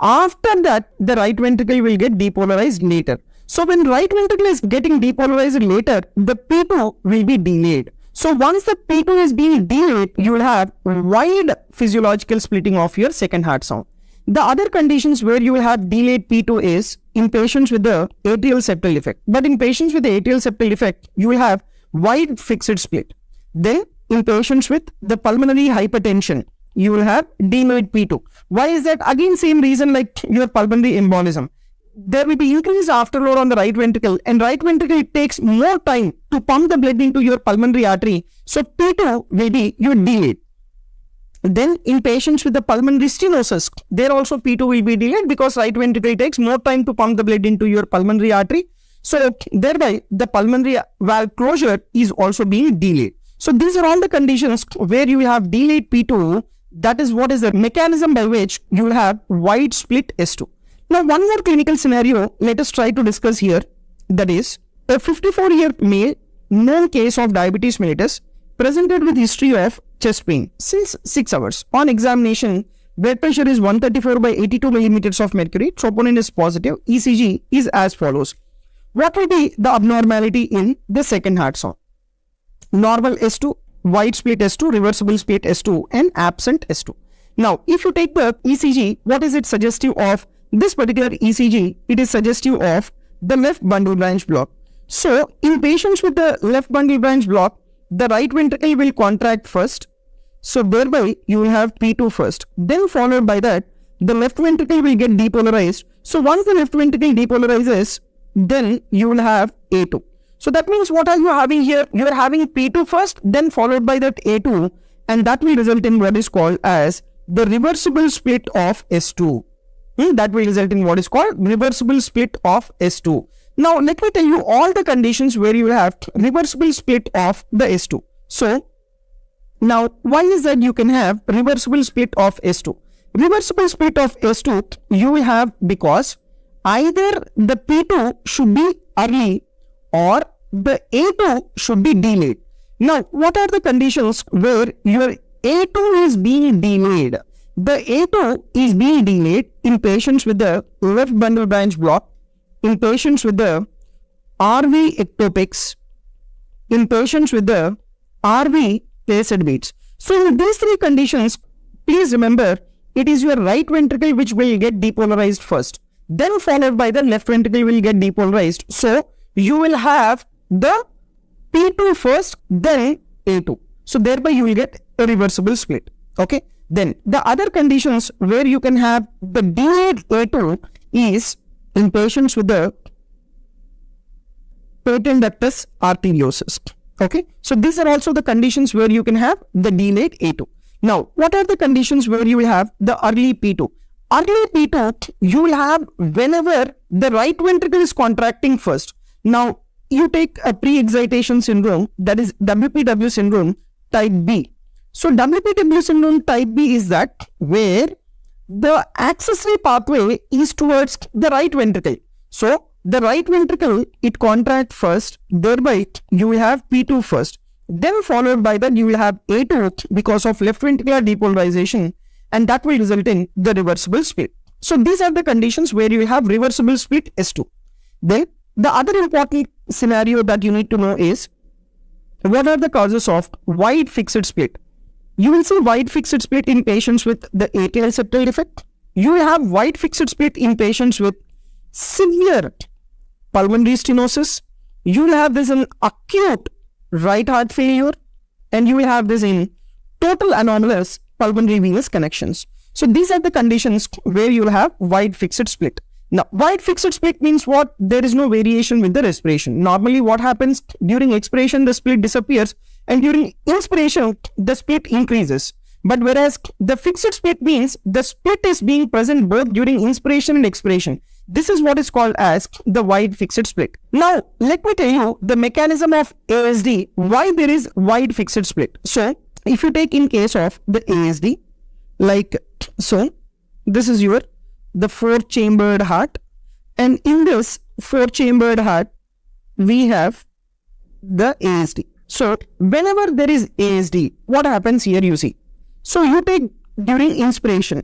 After that, the right ventricle will get depolarized later. So when right ventricle is getting depolarized later, the P2 will be delayed. So once the P2 is being delayed, you will have wide physiological splitting of your second heart sound. The other conditions where you will have delayed P2 is in patients with the atrial septal defect. But in patients with the atrial septal defect, you will have wide fixed split. Then in patients with the pulmonary hypertension, you will have delayed P2. Why is that? Again, same reason like your pulmonary embolism. There will be increased afterload on the right ventricle, and right ventricle takes more time to pump the blood into your pulmonary artery. So P2 will be your delayed. Then in patients with the pulmonary stenosis, there also P2 will be delayed because right ventricle takes more time to pump the blood into your pulmonary artery. So thereby the pulmonary valve closure is also being delayed. So these are all the conditions where you have delayed P2. That is what is the mechanism by which you will have wide split S2. Now one more clinical scenario let us try to discuss here. That is a 54-year male, known case of diabetes mellitus, presented with history of chest pain since 6 hours. On examination, blood pressure is 134 by 82 millimeters of mercury. Troponin is positive. ECG is as follows. What will be the abnormality in the second heart sound? Normal S2, wide split S2, reversible split S2 and absent S2. Now, if you take the ECG, what is it suggestive of? This particular ECG, it is suggestive of the left bundle branch block. So, in patients with the left bundle branch block, the right ventricle will contract first So thereby you will have P2 first. Then followed by that, the left ventricle will get depolarized. So once the left ventricle depolarizes, then you will have A2. So that means what are you having here? You are having P2 first, then followed by that A2, and that will result in what is called as the reversible split of S2. That will result in what is called reversible split of S2. Now let me tell you all the conditions where you will have reversible split of the S2. So now why is that you can have reversible split of S2? Reversible split of S2 you will have because either the P2 should be early or the A2 should be delayed. Now, what are the conditions where your A2 is being delayed? The A2 is being delayed in patients with the left bundle branch block, in patients with the RV ectopics, in patients with the RV paced beats. So, in these three conditions, please remember, it is your right ventricle which will get depolarized first. Then followed by the left ventricle will get depolarized. So, you will have the P2 first, then A2. So thereby you will get a reversible split. Okay. Then the other conditions where you can have the delayed A2 is in patients with the patent ductus arteriosus. Okay. So these are also the conditions where you can have the delayed A2. Now, what are the conditions where you will have the early P2? Early P2 you will have whenever the right ventricle is contracting first. Now, you take a pre-excitation syndrome, that is WPW syndrome type B. So, WPW syndrome type B is that where the accessory pathway is towards the right ventricle. So, the right ventricle, it contracts first, thereby you will have P2 first. Then followed by that, you will have A2 because of left ventricular depolarization, and that will result in the reversible split. So, these are the conditions where you have reversible split S2. Then, the other important scenario that you need to know is what are the causes of wide fixed split. You will see wide fixed split in patients with the atrial septal defect. You will have wide fixed split in patients with severe pulmonary stenosis. You will have this in acute right heart failure, and you will have this in total anomalous pulmonary venous connections. So these are the conditions where you will have wide fixed split. Now, wide fixed split means what? There is no variation with the respiration. Normally, what happens during expiration, the split disappears, and during inspiration, the split increases. But whereas the fixed split means the split is being present both during inspiration and expiration. This is what is called as the wide fixed split. Now, let me tell you the mechanism of ASD, why there is wide fixed split. So, if you take in case of the ASD, like so, this is your the 4-chambered heart, and in this 4-chambered heart we have the ASD. So whenever there is ASD, what happens here you see? So you take during inspiration,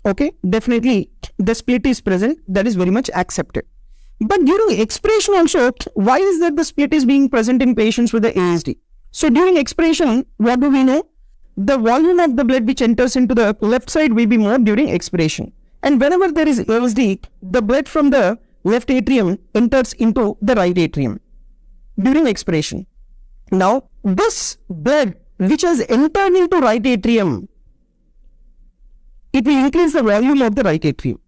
okay, definitely the split is present, that is very much accepted. But during expiration also, why is that the split is being present in patients with the ASD? So during expiration, what do we know? The volume of the blood which enters into the left side will be more during expiration. And whenever there is ASD, the blood from the left atrium enters into the right atrium during expiration. Now, this blood which has entered into right atrium, it will increase the volume of the right atrium.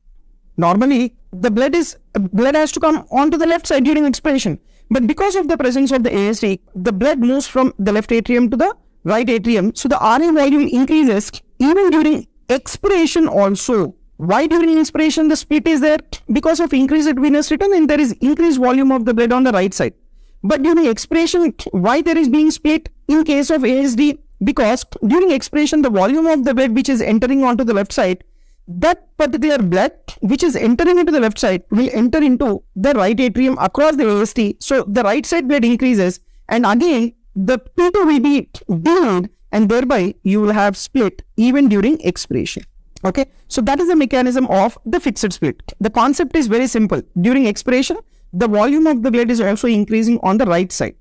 Normally, the blood has to come onto the left side during expiration. But because of the presence of the ASD, the blood moves from the left atrium to the right atrium. So the RA volume increases even during expiration also. Why during inspiration the split is there? Because of increased venous return, and there is increased volume of the blood on the right side. But during expiration, why there is being split in case of ASD? Because during expiration, the volume of the blood which is entering onto the left side, that particular blood which is entering into the left side will enter into the right atrium across the ASD. So the right side blood increases, and again the P2 will be delayed, and thereby you will have split even during expiration. Okay, so that is the mechanism of the fixed split. The concept is very simple. During expiration, the volume of the blood is also increasing on the right side.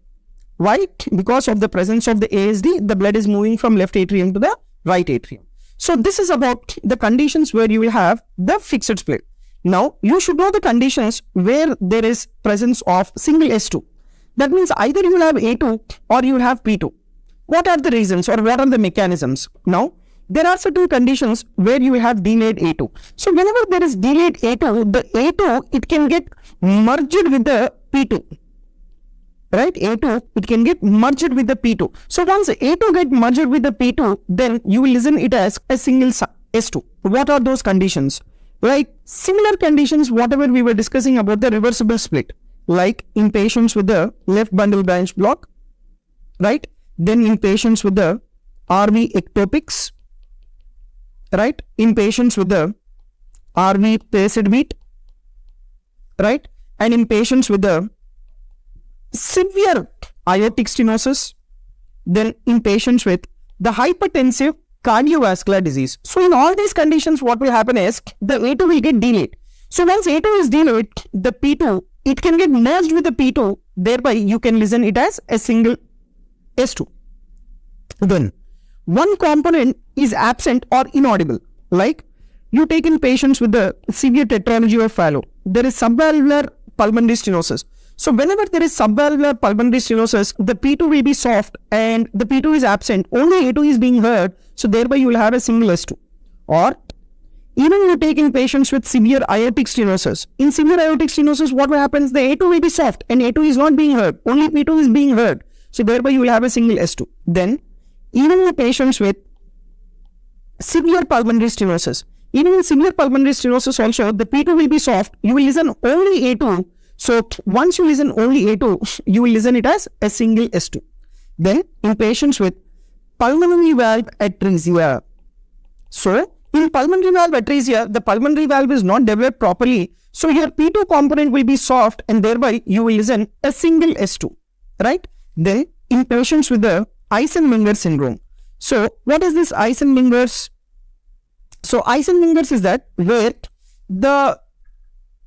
Why? Because of the presence of the ASD, the blood is moving from left atrium to the right atrium. So this is about the conditions where you will have the fixed split. Now, you should know the conditions where there is presence of single S2. That means either you will have A2 or you will have P2. What are the reasons or what are the mechanisms? Now, there are certain conditions where you have delayed A2. So whenever there is delayed A2, the A2, it can get merged with the P2. Right? A2, it can get merged with the P2. So once A2 get merged with the P2, then you will listen it as a single S2. What are those conditions? Like similar conditions, whatever we were discussing about the reversible split. Like in patients with the left bundle branch block, right? Then in patients with the RV ectopics, right? In patients with the RV paced beat, right? And in patients with the severe aortic stenosis, then in patients with the hypertensive cardiovascular disease. So in all these conditions, what will happen is the A2 will get delayed. So once A2 is delayed, the P2, it can get merged with the P2, thereby you can listen it as a single S2. Then one component is absent or inaudible. Like you take in patients with the severe tetralogy of Fallot, there is subvalvular pulmonary stenosis. So whenever there is subvalvular pulmonary stenosis, the P2 will be soft and the P2 is absent. Only A2 is being heard. So thereby you will have a single S2. Or even you take in patients with severe aortic stenosis. In severe aortic stenosis, what will happen? The A2 will be soft and A2 is not being heard. Only P2 is being heard. So thereby you will have a single S2. Then even in the patients with severe pulmonary stenosis, even in severe pulmonary stenosis also, the P2 will be soft. You will listen only A2. So once you listen only A2, you will listen it as a single S2. Then in patients with pulmonary valve atresia. So in pulmonary valve atresia, the pulmonary valve is not developed properly. So your P2 component will be soft and thereby you will listen a single S2. Right? Then in patients with the Eisenmenger syndrome. So what is this Eisenmenger's? So Eisenmenger's is that where the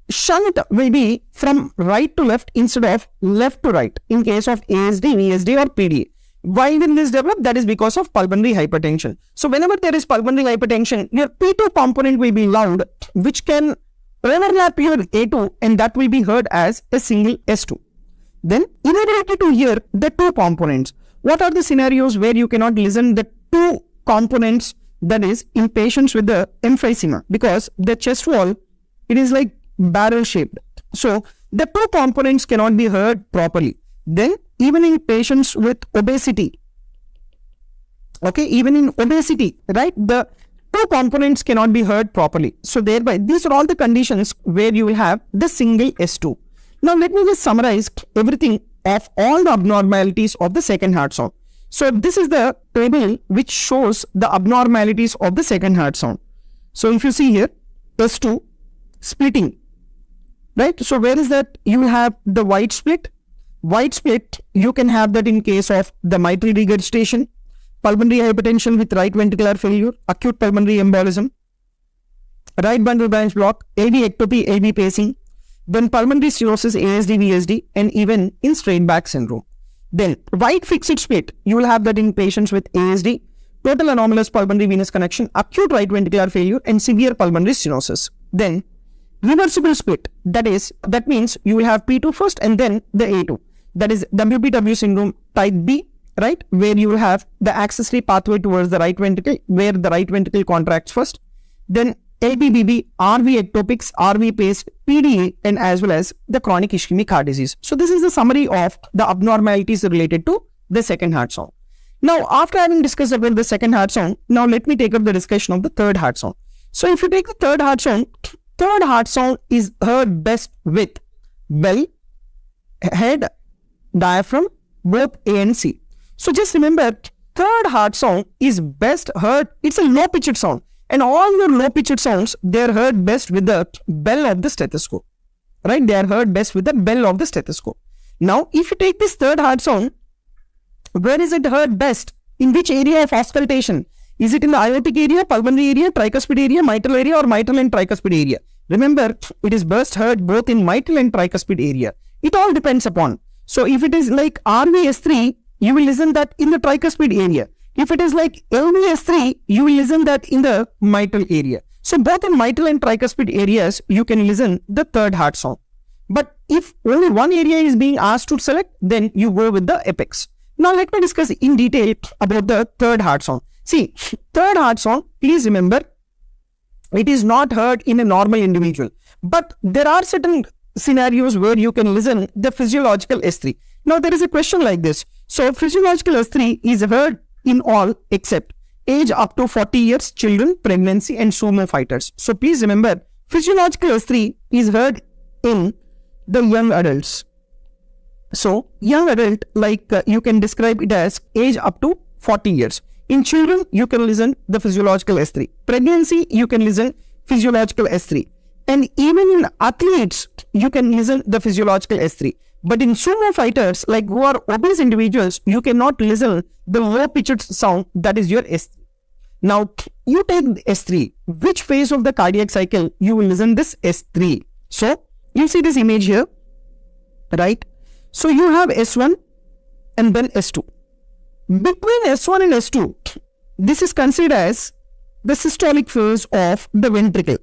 shunt will be from right to left instead of left to right in case of ASD, VSD or PDA. Why will this develop? That is because of pulmonary hypertension. So whenever there is pulmonary hypertension, your P2 component will be loud, which can overlap your A2 and that will be heard as a single S2. Then inability to hear the two components. What are the scenarios where you cannot listen the two components? That is in patients with the emphysema, because the chest wall, it is like barrel shaped. So the two components cannot be heard properly. Then even in patients with obesity, okay, even in obesity, right, the two components cannot be heard properly. So thereby these are all the conditions where you will have the single S2. Now let me just summarize everything of all the abnormalities of the second heart sound. So this is the table which shows the abnormalities of the second heart sound. So if you see here, S2, splitting, right? So where is that? You have the wide split. Wide split, you can have that in case of the mitral regurgitation, pulmonary hypertension with right ventricular failure, acute pulmonary embolism, right bundle branch block, AV ectopy, AV pacing, then pulmonary stenosis, ASD, VSD, and even in straight back syndrome. Then right fixed split, you will have that in patients with ASD, total anomalous pulmonary venous connection, acute right ventricular failure, and severe pulmonary stenosis. Then reversible split, that means you will have P2 first and then the A2. That is WPW syndrome type B, right? Where you will have the accessory pathway towards the right ventricle, where the right ventricle contracts first. Then LBBB, RV ectopics, RV paced, PDA, and as well as the chronic ischemic heart disease. So this is the summary of the abnormalities related to the second heart sound. Now, after having discussed about the second heart sound, now let me take up the discussion of the third heart sound. So if you take the third heart sound is heard best with bell, head, diaphragm, both A and C. So just remember, third heart sound is best heard, it's a low pitched sound. And all your low pitched sounds, they are heard best with the bell of the stethoscope. Right? They are heard best with the bell of the stethoscope. Now, if you take this third heart sound, where is it heard best? In which area of auscultation? Is it in the aortic area, pulmonary area, tricuspid area, mitral area, or mitral and tricuspid area? Remember, it is best heard both in mitral and tricuspid area. It all depends upon. So if it is like RVS3, you will listen that in the tricuspid area. If it is like LVS3, you will listen that in the mitral area. So both in mitral and tricuspid areas, you can listen the third heart sound. But if only one area is being asked to select, then you go with the apex. Now let me discuss in detail about the third heart sound. See, third heart sound, please remember, it is not heard in a normal individual. But there are certain scenarios where you can listen the physiological S3. Now there is a question like this. So physiological S3 is heard in all except age up to 40 years, children, pregnancy and sumo fighters. So please remember, physiological S3 is heard in the young adults. So young adult, like you can describe it as age up to 40 years. In children, you can listen the physiological S3. Pregnancy, you can listen physiological S3. And even in athletes, you can listen the physiological S3. But in sumo fighters, like who are obese individuals, you cannot listen the low pitched sound, that is your S3. Now, you take S3. Which phase of the cardiac cycle you will listen this S3? So, you see this image here, right? So, you have S1 and then S2. Between S1 and S2, this is considered as the systolic phase of the ventricle.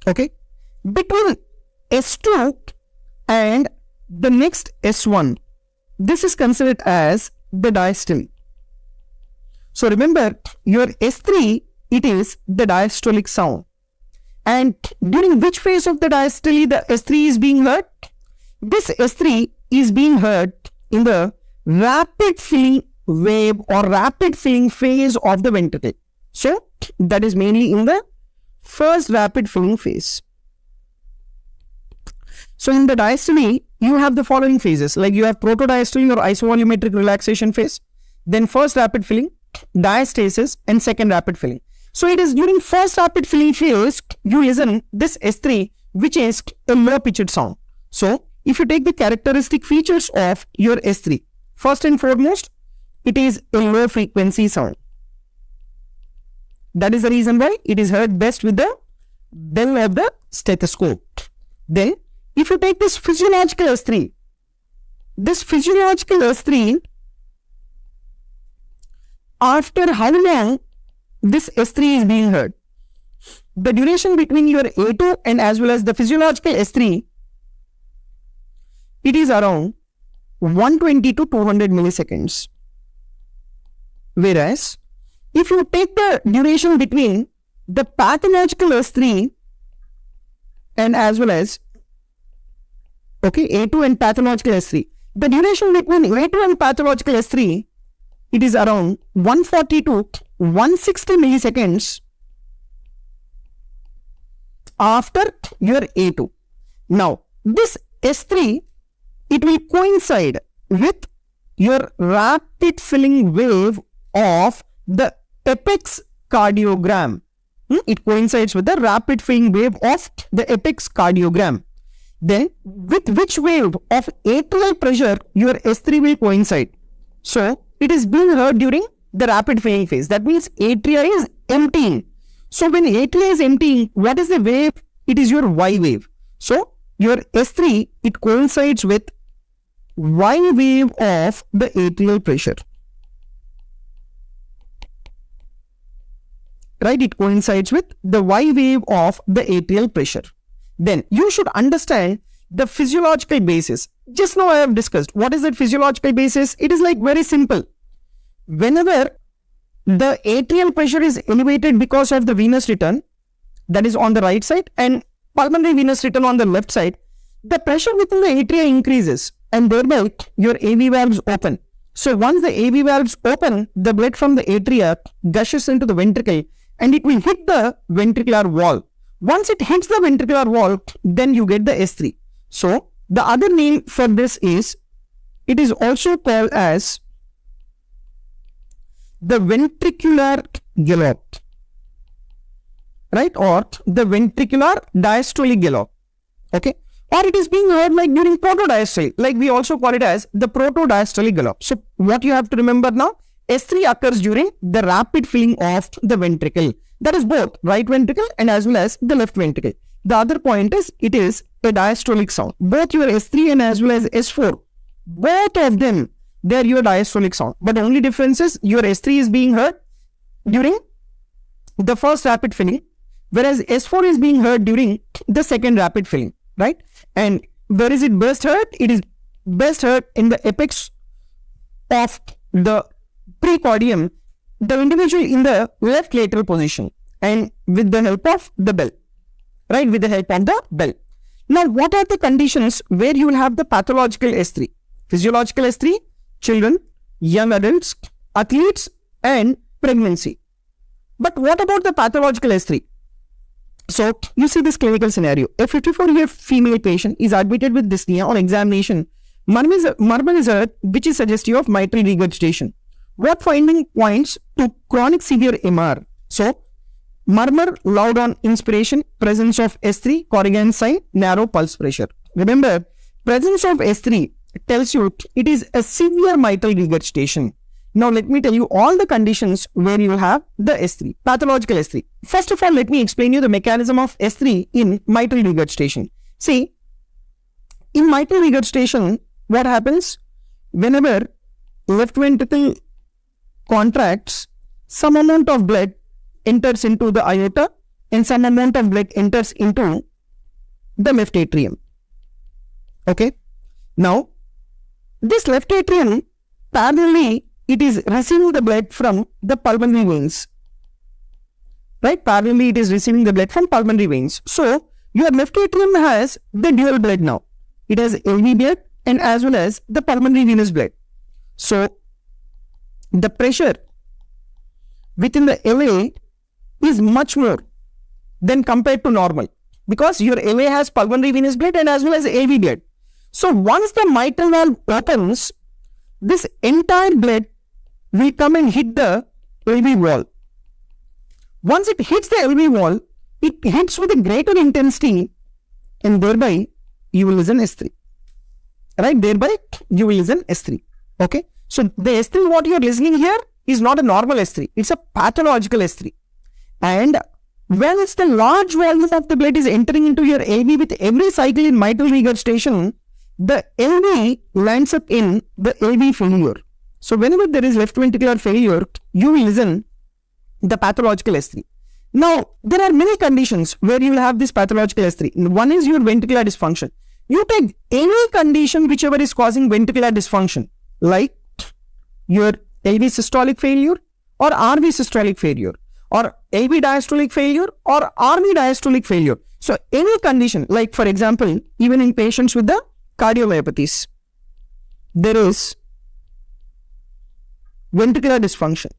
Okay? Between S2 and the next S1, this is considered as the diastole. So remember, your S3, it is the diastolic sound. And during which phase of the diastole the S3 is being heard? This S3 is being heard in the rapid filling wave or rapid filling phase of the ventricle. So that is mainly in the first rapid filling phase. So in the diastole, you have the following phases, like you have protodiastole or isovolumetric relaxation phase, then first rapid filling, diastasis and second rapid filling. So it is during first rapid filling phase, you listen this S3, which is a low pitched sound. So if you take the characteristic features of your S3, first and foremost, it is a low frequency sound. That is the reason why it is heard best with the bell of the stethoscope. Then, if you take this physiological S3, after how long this S3 is being heard? The duration between your A2 and as well as the physiological S3, it is around 120 to 200 milliseconds. Whereas, if you take the duration between the pathological S3 and as well as A2 and pathological S3, the duration between A2 and pathological S3, it is around 140 to 160 milliseconds after your A2. Now, this S3, it will coincide with your rapid filling wave of the apex cardiogram. It coincides with the rapid filling wave of the apex cardiogram. Then, with which wave of atrial pressure your S3 will coincide? So, it is being heard during the rapid filling phase. That means atria is emptying. So, when atria is emptying, what is the wave? It is your Y wave. So, your S3, it coincides with Y wave of the atrial pressure. Right? It coincides with the Y wave of the atrial pressure. Then you should understand the physiological basis. Just now I have discussed. What is that physiological basis? It is like very simple. Whenever the atrial pressure is elevated because of the venous return, that is on the right side, and pulmonary venous return on the left side, the pressure within the atria increases and thereby your AV valves open. So once the AV valves open, the blood from the atria gushes into the ventricle and it will hit the ventricular wall. Once it hits the ventricular wall, then you get the S3. So the other name for this is, it is also called as the ventricular gallop, right? Or the ventricular diastolic gallop. Okay. Or it is being heard like during protodiastole, like we also call it as the protodiastolic gallop. So what you have to remember now, S3 occurs during the rapid filling of the ventricle. That is both right ventricle and as well as the left ventricle. The other point is, it is a diastolic sound. Both your S3 and as well as S4, both of them, they are your diastolic sound. But the only difference is your S3 is being heard during the first rapid filling, whereas S4 is being heard during the second rapid filling, right? And where is it best heard? It is best heard in the apex of the precordium, the individual in the left lateral position and with the help of the bell, right, with the help of the bell. Now, what are the conditions where you will have the pathological S3? Physiological S3, children, young adults, athletes, and pregnancy. But what about the pathological S3? So, you see this clinical scenario. A 54-year female patient is admitted with dyspnea on examination. Murmur is heard, which is suggestive of mitral regurgitation. What finding points to chronic severe MR? So, murmur, loud on inspiration, presence of S3, Corrigan sign, narrow pulse pressure. Remember, presence of S3 tells you it is a severe mitral regurgitation. Now, let me tell you all the conditions where you have the S3, pathological S3. First of all, let me explain you the mechanism of S3 in mitral regurgitation. See, in mitral regurgitation, what happens? Whenever left ventricle contracts, some amount of blood enters into the aorta and some amount of blood enters into the left atrium. Okay. Now, this left atrium, parallelly, it is receiving the blood from the pulmonary veins. Right? Parallelly, it is receiving the blood from pulmonary veins. So, your left atrium has the dual blood now. It has LV blood and as well as the pulmonary venous blood. So, the pressure within the LA is much more than compared to normal because your LA has pulmonary venous blood and as well as AV blood. So, once the mitral valve opens, this entire blood will come and hit the LV wall. Once it hits the LV wall, it hits with a greater intensity and thereby you will listen S3. Right? Thereby you will listen S3. Okay? So, the S3 what you are listening here is not a normal S3. It's a pathological S3. And when it's the large volume of the blood is entering into your AV with every cycle in mitral regurgitation, the LV lands up in the AV failure. So, whenever there is left ventricular failure, you will listen the pathological S3. Now, there are many conditions where you will have this pathological S3. One is your ventricular dysfunction. You take any condition whichever is causing ventricular dysfunction, like your LV systolic failure or RV systolic failure or AV diastolic failure or RV diastolic failure. So, any condition, like for example, even in patients with the cardiomyopathies, there is ventricular dysfunction.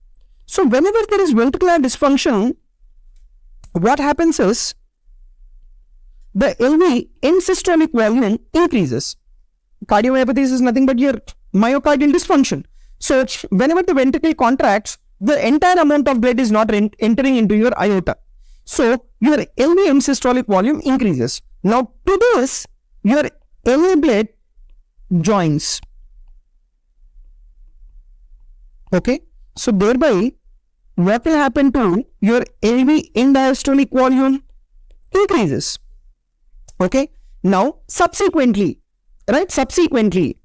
So, whenever there is ventricular dysfunction, what happens is the LV end systolic volume increases. Cardiomyopathies is nothing but your myocardial dysfunction. So, whenever the ventricle contracts, the entire amount of blood is not entering into your aorta. So, your LV end systolic volume increases. Now, to this, your LV blood joins. Okay. So, thereby, what will happen to your LV end diastolic volume? Increases. Okay. Now, subsequently, right? Subsequently,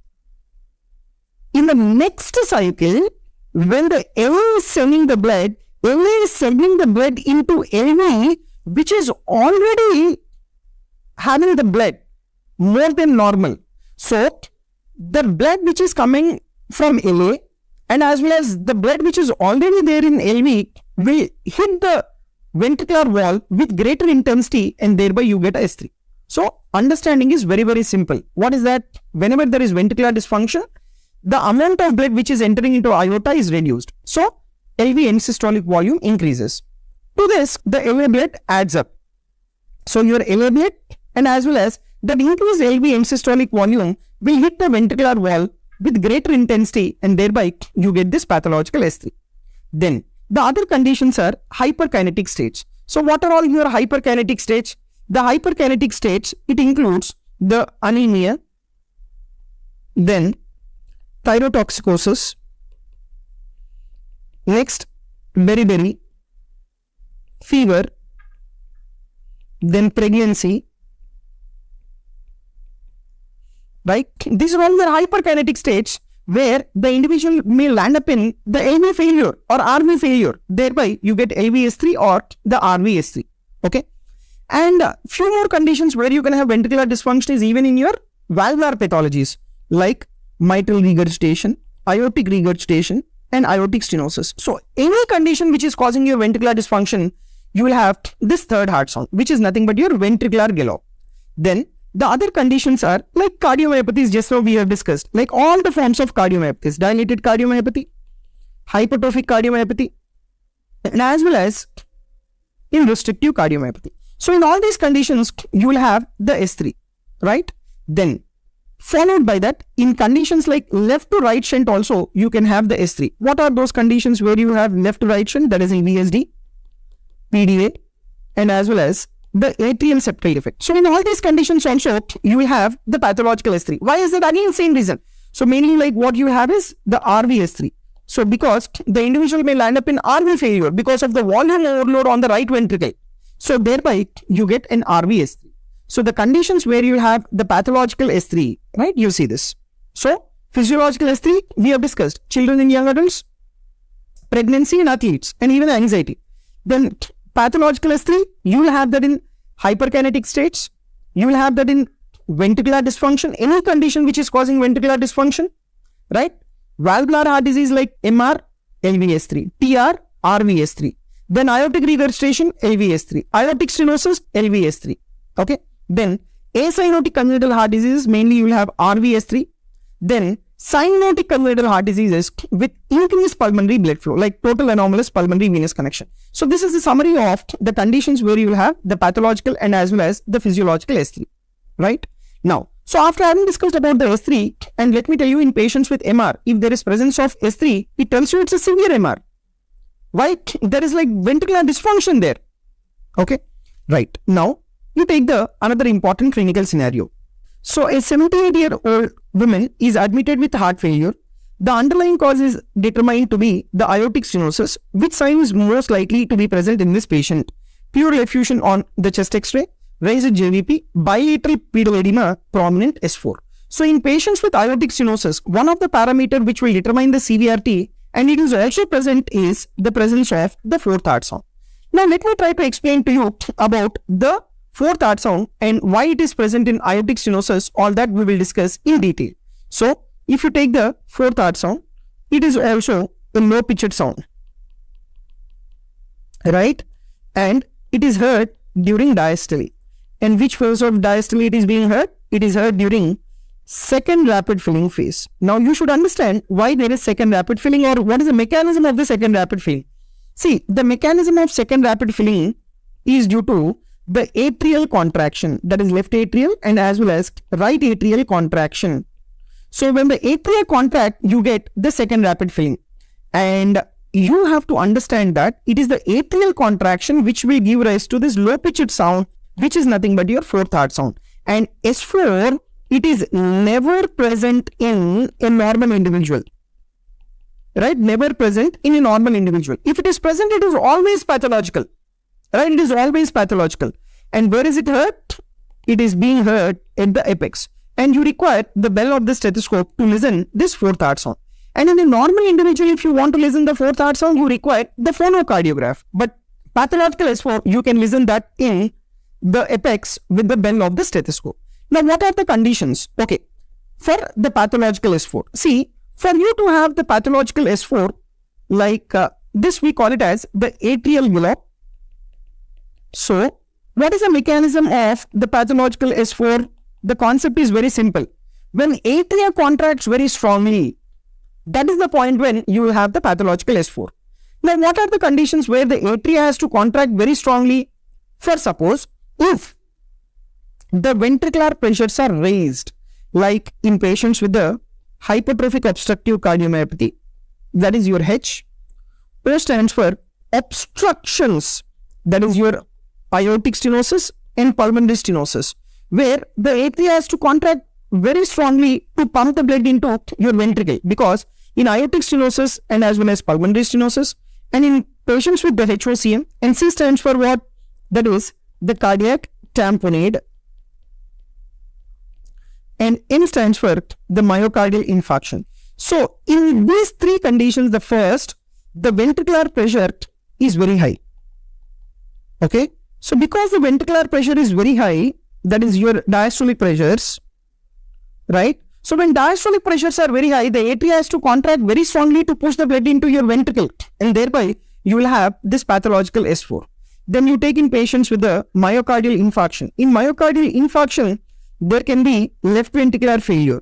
in the next cycle, when the LV is sending the blood, LV is sending the blood into LV, which is already having the blood more than normal. So, the blood which is coming from LA and as well as the blood which is already there in LV will hit the ventricular wall with greater intensity and thereby you get a S3. So, understanding is very, very simple. What is that? Whenever there is ventricular dysfunction, the amount of blood which is entering into aorta is reduced. So, LV end systolic volume increases. To this, the LV blood adds up. So, your LV blood and as well as the increased LV end systolic volume will hit the ventricular wall with greater intensity and thereby you get this pathological S3. Then, the other conditions are hyperkinetic states. So, what are all your hyperkinetic states? The hyperkinetic states, it includes the anemia, then thyrotoxicosis, next beriberi, fever, then pregnancy, right? These are all the hyperkinetic states where the individual may land up in the AV failure or RV failure. Thereby, you get AVS3 or the RVS3. Okay. And few more conditions where you can have ventricular dysfunction is even in your valvular pathologies like mitral regurgitation, aortic regurgitation, and aortic stenosis. So any condition which is causing your ventricular dysfunction, you will have this third heart sound, which is nothing but your ventricular gallop. Then the other conditions are like cardiomyopathies, just now we have discussed, like all the forms of cardiomyopathies, dilated cardiomyopathy, hypertrophic cardiomyopathy, and as well as in restrictive cardiomyopathy. So in all these conditions, you will have the S3, right? Then followed by that, in conditions like left to right shunt also, you can have the S3. What are those conditions where you have left to right shunt? That is in VSD, PDA, and as well as the atrial septal defect. So in all these conditions also, you will have the pathological S3. Why is that? Again, same reason. So mainly like what you have is the RVS3. So because the individual may land up in RV failure because of the volume overload on the right ventricle. So thereby you get an RVS3. So the conditions where you have the pathological S3, right? You see this. So physiological S3, we have discussed children and young adults, pregnancy in athletes, and even anxiety. Then pathological S3, you will have that in hyperkinetic states. You will have that in ventricular dysfunction, any condition which is causing ventricular dysfunction, right? Valvular heart disease like MR, LVS3, TR, RVS3. Then aortic regurgitation, LVS3. Aortic stenosis, LVS3. Okay. Then acyanotic congenital heart diseases, mainly you will have RVS3. Then cyanotic congenital heart diseases with increased pulmonary blood flow, like total anomalous pulmonary venous connection. So this is the summary of the conditions where you will have the pathological and as well as the physiological S3, right? Now, so after having discussed about the S3, and let me tell you, in patients with MR, if there is presence of S3, it tells you it's a severe MR. Why? There is like ventricular dysfunction there. Okay, right. Now, you take the another important clinical scenario. So a 78-year-old woman is admitted with heart failure. The underlying cause is determined to be the aortic stenosis, which sign is most likely to be present in this patient. Pure effusion on the chest X-ray, raised JVP, bilateral pedal edema, prominent S4. So in patients with aortic stenosis, one of the parameters which will determine the CVRT, and it is also present, is the presence of the fourth heart sound. Now let me try to explain to you about the fourth heart sound and why it is present in aortic stenosis. All that we will discuss in detail. So if you take the fourth heart sound, it is also a low pitched sound, right? And it is heard during diastole. And which phase of diastole it is being heard? It is heard during second rapid filling phase. Now you should understand why there is second rapid filling, or what is the mechanism of the second rapid filling. See, the mechanism of second rapid filling is due to the atrial contraction, that is left atrial and as well as right atrial contraction. So when the atria contract, you get the second rapid filling. And you have to understand that it is the atrial contraction which will give rise to this low pitched sound, which is nothing but your fourth heart sound. And S4, it is never present in a normal individual, right? Never present in a normal individual. If it is present, it is always pathological, right? It is always pathological. And where is it heard? It is being heard at the apex. And you require the bell of the stethoscope to listen this fourth heart sound. And in a normal individual, if you want to listen the fourth heart sound, you require the phonocardiograph. But pathological S4, you can listen that in the apex with the bell of the stethoscope. Now, what are the conditions? Okay, for the pathological S4, see, for you to have the pathological S4, like this, we call it as the atrial gallop. So, what is the mechanism of the pathological S4? The concept is very simple. When atria contracts very strongly, that is the point when you will have the pathological S4. Now, what are the conditions where the atria has to contract very strongly? For suppose, if the ventricular pressures are raised, like in patients with the hypertrophic obstructive cardiomyopathy, that is your H. O stands for obstructions, that is your aortic stenosis and pulmonary stenosis, where the atria has to contract very strongly to pump the blood into your ventricle, because in aortic stenosis and as well as pulmonary stenosis, and in patients with the HOCM, and C stands for what? That is the cardiac tamponade, and M stands for the myocardial infarction. So in these three conditions, the first, the ventricular pressure is very high. Okay, so because the ventricular pressure is very high, that is your diastolic pressures, right? So when diastolic pressures are very high, the atria has to contract very strongly to push the blood into your ventricle, and thereby you will have this pathological S4. Then you take in patients with the myocardial infarction. In myocardial infarction, there can be left ventricular failure.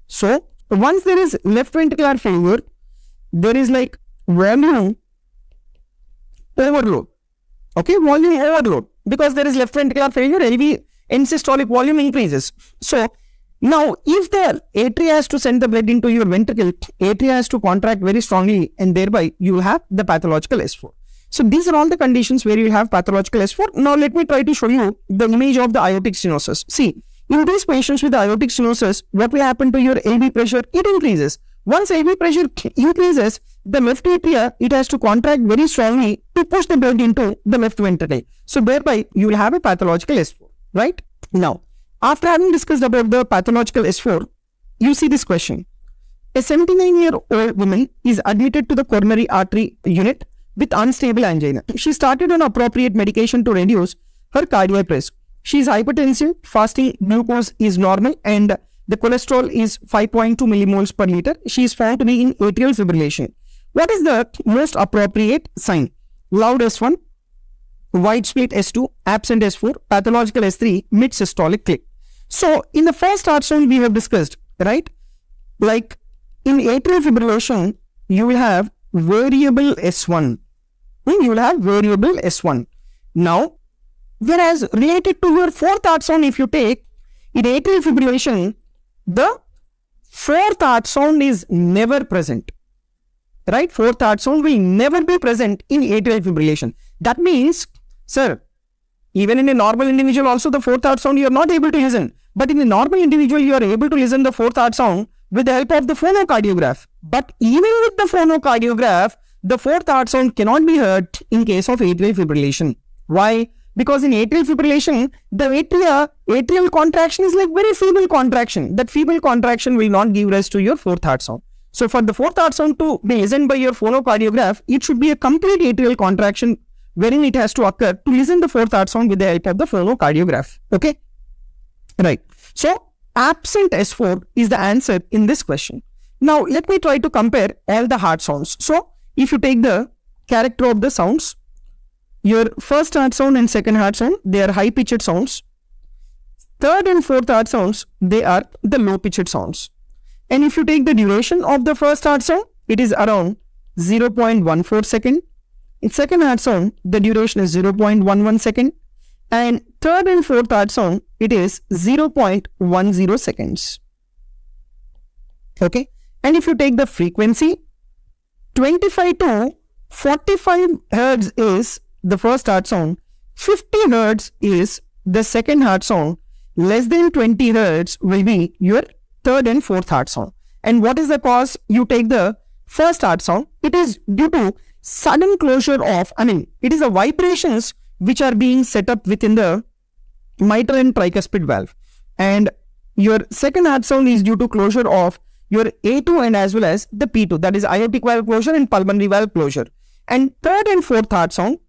So once there is left ventricular failure, there is like volume overload. Okay, volume overload. Because there is left ventricular failure, LV end systolic volume increases. So now if the atria has to send the blood into your ventricle, atria has to contract very strongly, and thereby you will have the pathological S4. So these are all the conditions where you have pathological S4. Now let me try to show you the image of the aortic stenosis. See, in these patients with the aortic stenosis, what will happen to your LV pressure? It increases. Once LV pressure increases, the left atria, it has to contract very strongly to push the blood into the left ventricle. So thereby you will have a pathological S4, right? Now, after having discussed about the pathological S4, you see this question. A 79-year-old woman is admitted to the coronary artery unit with unstable angina. She started on appropriate medication to reduce her cardiac risk. She is hypertensive, fasting glucose is normal, and the cholesterol is 5.2 millimoles per liter. She is found to be in atrial fibrillation. What is the most appropriate sign? Loud S1, wide split S2, absent S4, pathological S3, mid-systolic click. So, in the first heart sound we have discussed, right? Like in atrial fibrillation, you will have variable S1. You will have variable S1. Now, whereas related to your fourth heart sound, if you take in atrial fibrillation, the fourth heart sound is never present. Right? Fourth heart sound will never be present in atrial fibrillation. That means, sir, even in a normal individual also the fourth heart sound you are not able to listen. But in a normal individual you are able to listen the fourth heart sound with the help of the phonocardiograph. But even with the phonocardiograph, the fourth heart sound cannot be heard in case of atrial fibrillation. Why? Because in atrial fibrillation, the atrial contraction is like very feeble contraction. That feeble contraction will not give rise to your fourth heart sound. So for the fourth heart sound to be listened by your phonocardiograph, it should be a complete atrial contraction wherein it has to occur to listen the fourth heart sound with the help of the phonocardiograph. Okay? Right. So absent S4 is the answer in this question. Now let me try to compare all the heart sounds. So if you take the character of the sounds, your first heart sound and second heart sound, they are high-pitched sounds. Third and fourth heart sounds, they are the low-pitched sounds. And if you take the duration of the first heart sound, it is around 0.14 second. In second heart sound, the duration is 0.11 second. And third and fourth heart sound, it is 0.10 seconds. Okay. And if you take the frequency, 25 to 45 hertz is the first heart sound, 50 hertz is the second heart sound, less than 20 hertz will be your third and fourth heart sound. And what is the cause? You take the first heart sound, it is due to sudden closure of, it is the vibrations which are being set up within the mitral and tricuspid valve. And your second heart sound is due to closure of your A2 and as well as the P2, that is aortic valve closure and pulmonary valve closure. And third and fourth heart sound,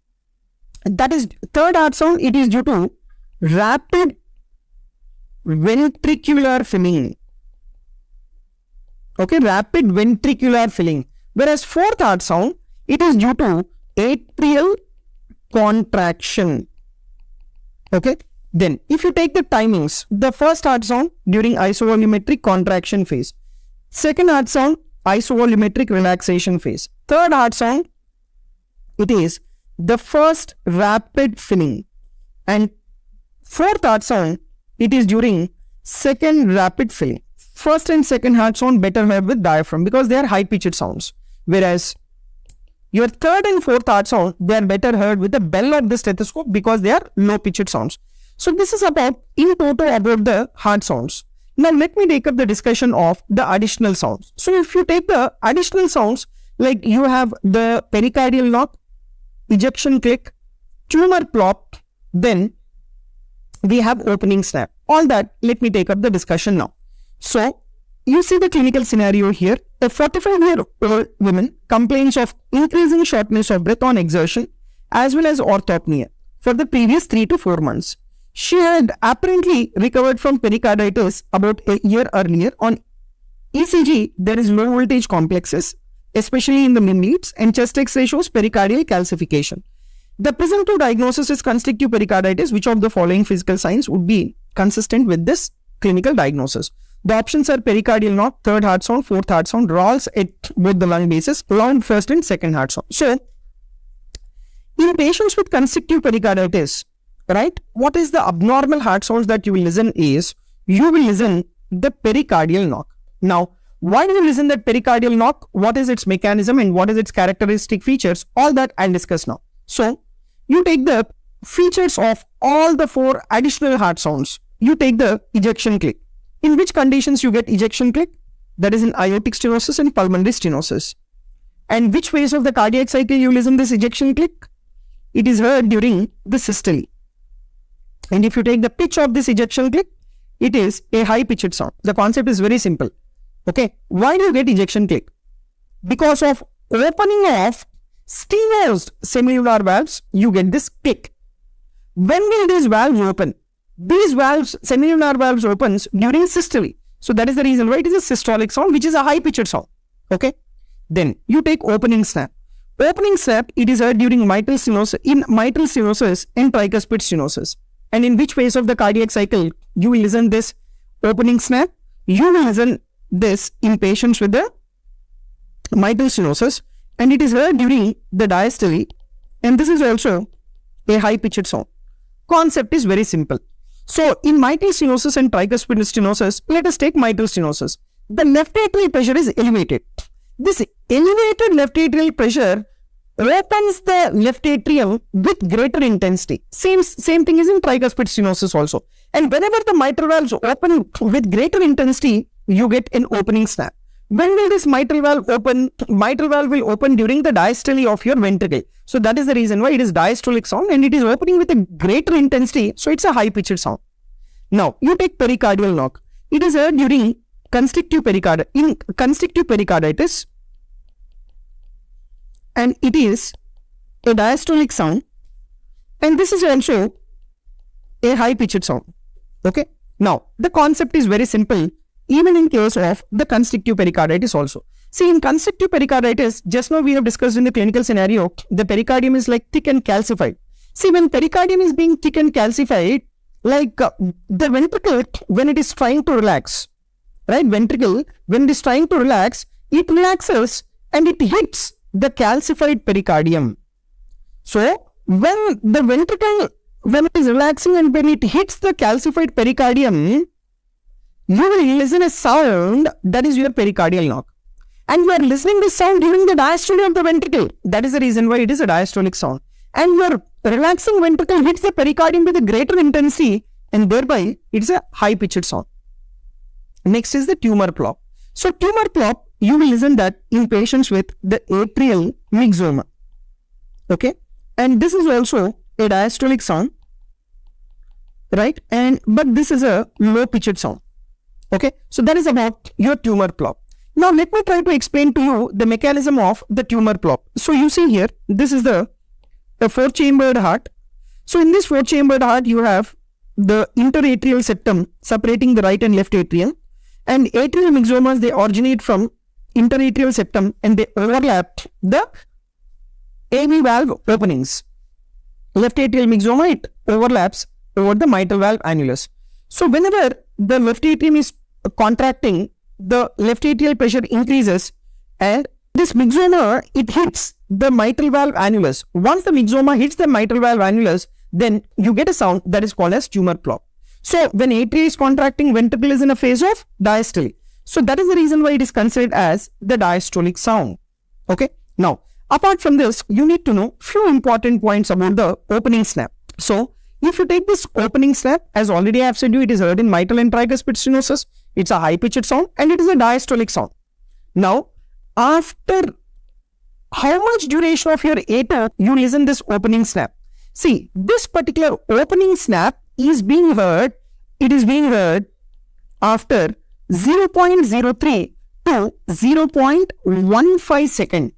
that is third heart sound, it is due to rapid ventricular filling. Okay, rapid ventricular filling. Whereas fourth heart sound, it is due to atrial contraction. Okay. Then, if you take the timings, the first heart sound during isovolumetric contraction phase. Second heart sound, isovolumetric relaxation phase. Third heart sound, it is the first rapid filling. And fourth heart sound, it is during second rapid filling. First and second heart sound better heard with diaphragm because they are high-pitched sounds. Whereas your third and fourth heart sound, they are better heard with the bell of the stethoscope because they are low-pitched sounds. So this is about, in total, about the heart sounds. Now let me take up the discussion of the additional sounds. So if you take the additional sounds, like you have the pericardial knock, ejection click, tumor plop, then we have opening snap. All that, let me take up the discussion now. So you see the clinical scenario here. A 45-year-old woman complains of increasing shortness of breath on exertion as well as orthopnea for the previous 3 to 4 months. She had apparently recovered from pericarditis about a year earlier. On ECG, there is low voltage complexes, especially in the min leads, and chest X-ray shows pericardial calcification. The presumptive diagnosis is constrictive pericarditis. Which of the following physical signs would be consistent with this clinical diagnosis? The options are pericardial knock, third heart sound, fourth heart sound, Ralls at both the lung bases, long first and second heart sound. So, in patients with constrictive pericarditis, right, what is the abnormal heart sounds that you will listen is, you will listen the pericardial knock. Now, why do you listen that pericardial knock? What is its mechanism and what is its characteristic features? All that I'll discuss now. So, you take the features of all the four additional heart sounds. You take the ejection click. In which conditions you get ejection click? That is in aortic stenosis and pulmonary stenosis. And which phase of the cardiac cycle you listen this ejection click? It is heard during the systole. And if you take the pitch of this ejection click, it is a high pitched sound. The concept is very simple. Okay, why do you get ejection click? Because of opening of stenosed semilunar valves, you get this click. When will these valves open? These valves, semilunar valves opens during systole. So that is the reason why it is a systolic sound, which is a high pitched sound. Okay. Then you take opening snap. Opening snap, it is heard during mitral stenosis, in mitral stenosis and tricuspid stenosis. And in which phase of the cardiac cycle you will listen this opening snap? You will listen this in patients with the mitral stenosis, and it is heard during the diastole, and this is also a high pitched sound. Concept is very simple. So, in mitral stenosis and tricuspid stenosis, let us take mitral stenosis. The left atrial pressure is elevated. This elevated left atrial pressure opens the left atrium with greater intensity. Same thing is in tricuspid stenosis also. And whenever the mitral valves open with greater intensity, you get an opening snap. When will this mitral valve open? Mitral valve will open during the diastole of your ventricle. So that is the reason why it is diastolic sound, and it is opening with a greater intensity. So it's a high pitched sound. Now you take pericardial knock. It is heard during constrictive pericarditis. In constrictive pericarditis, and it is a diastolic sound, and this is also a high pitched sound. Okay. Now the concept is very simple. Even in case of the constrictive pericarditis also. See, in constrictive pericarditis, just now we have discussed in the clinical scenario, the pericardium is like thick and calcified. See, when pericardium is being thick and calcified, like the ventricle, when it is trying to relax, right? Ventricle, when it is trying to relax, it relaxes and it hits the calcified pericardium. So, when the ventricle, when it is relaxing and when it hits the calcified pericardium, you will listen a sound that is your pericardial knock. And you are listening this sound during the diastole of the ventricle. That is the reason why it is a diastolic sound. And your relaxing ventricle hits the pericardium with a greater intensity, and thereby it is a high pitched sound. Next is the tumor plop. So tumor plop, you will listen that in patients with the atrial myxoma. Okay. And this is also a diastolic sound. Right. But this is a low pitched sound. Okay, so that is about your tumor plop. Now let me try to explain to you the mechanism of the tumor plop. So you see here, this is the four-chambered heart. So in this four-chambered heart, you have the interatrial septum separating the right and left atrium. And atrial myxomas, they originate from interatrial septum and they overlap the AV valve openings. Left atrial myxoma, it overlaps over the mitral valve annulus. So whenever the left atrium is contracting, the left atrial pressure increases, and this myxoma, it hits the mitral valve annulus. Once the myxoma hits the mitral valve annulus, then you get a sound that is called as tumor plop. So when atria is contracting, ventricle is in a phase of diastole. So that is the reason why it is considered as the diastolic sound. Okay. Now, apart from this, you need to know few important points about the opening snap. So if you take this opening snap, as already I have said you, it is heard in mitral and tricuspid stenosis. It's a high pitched sound and it is a diastolic sound. Now, after how much duration of your atria you listen this opening snap? See, this particular opening snap is being heard, it is being heard after 0.03 to 0.15 second.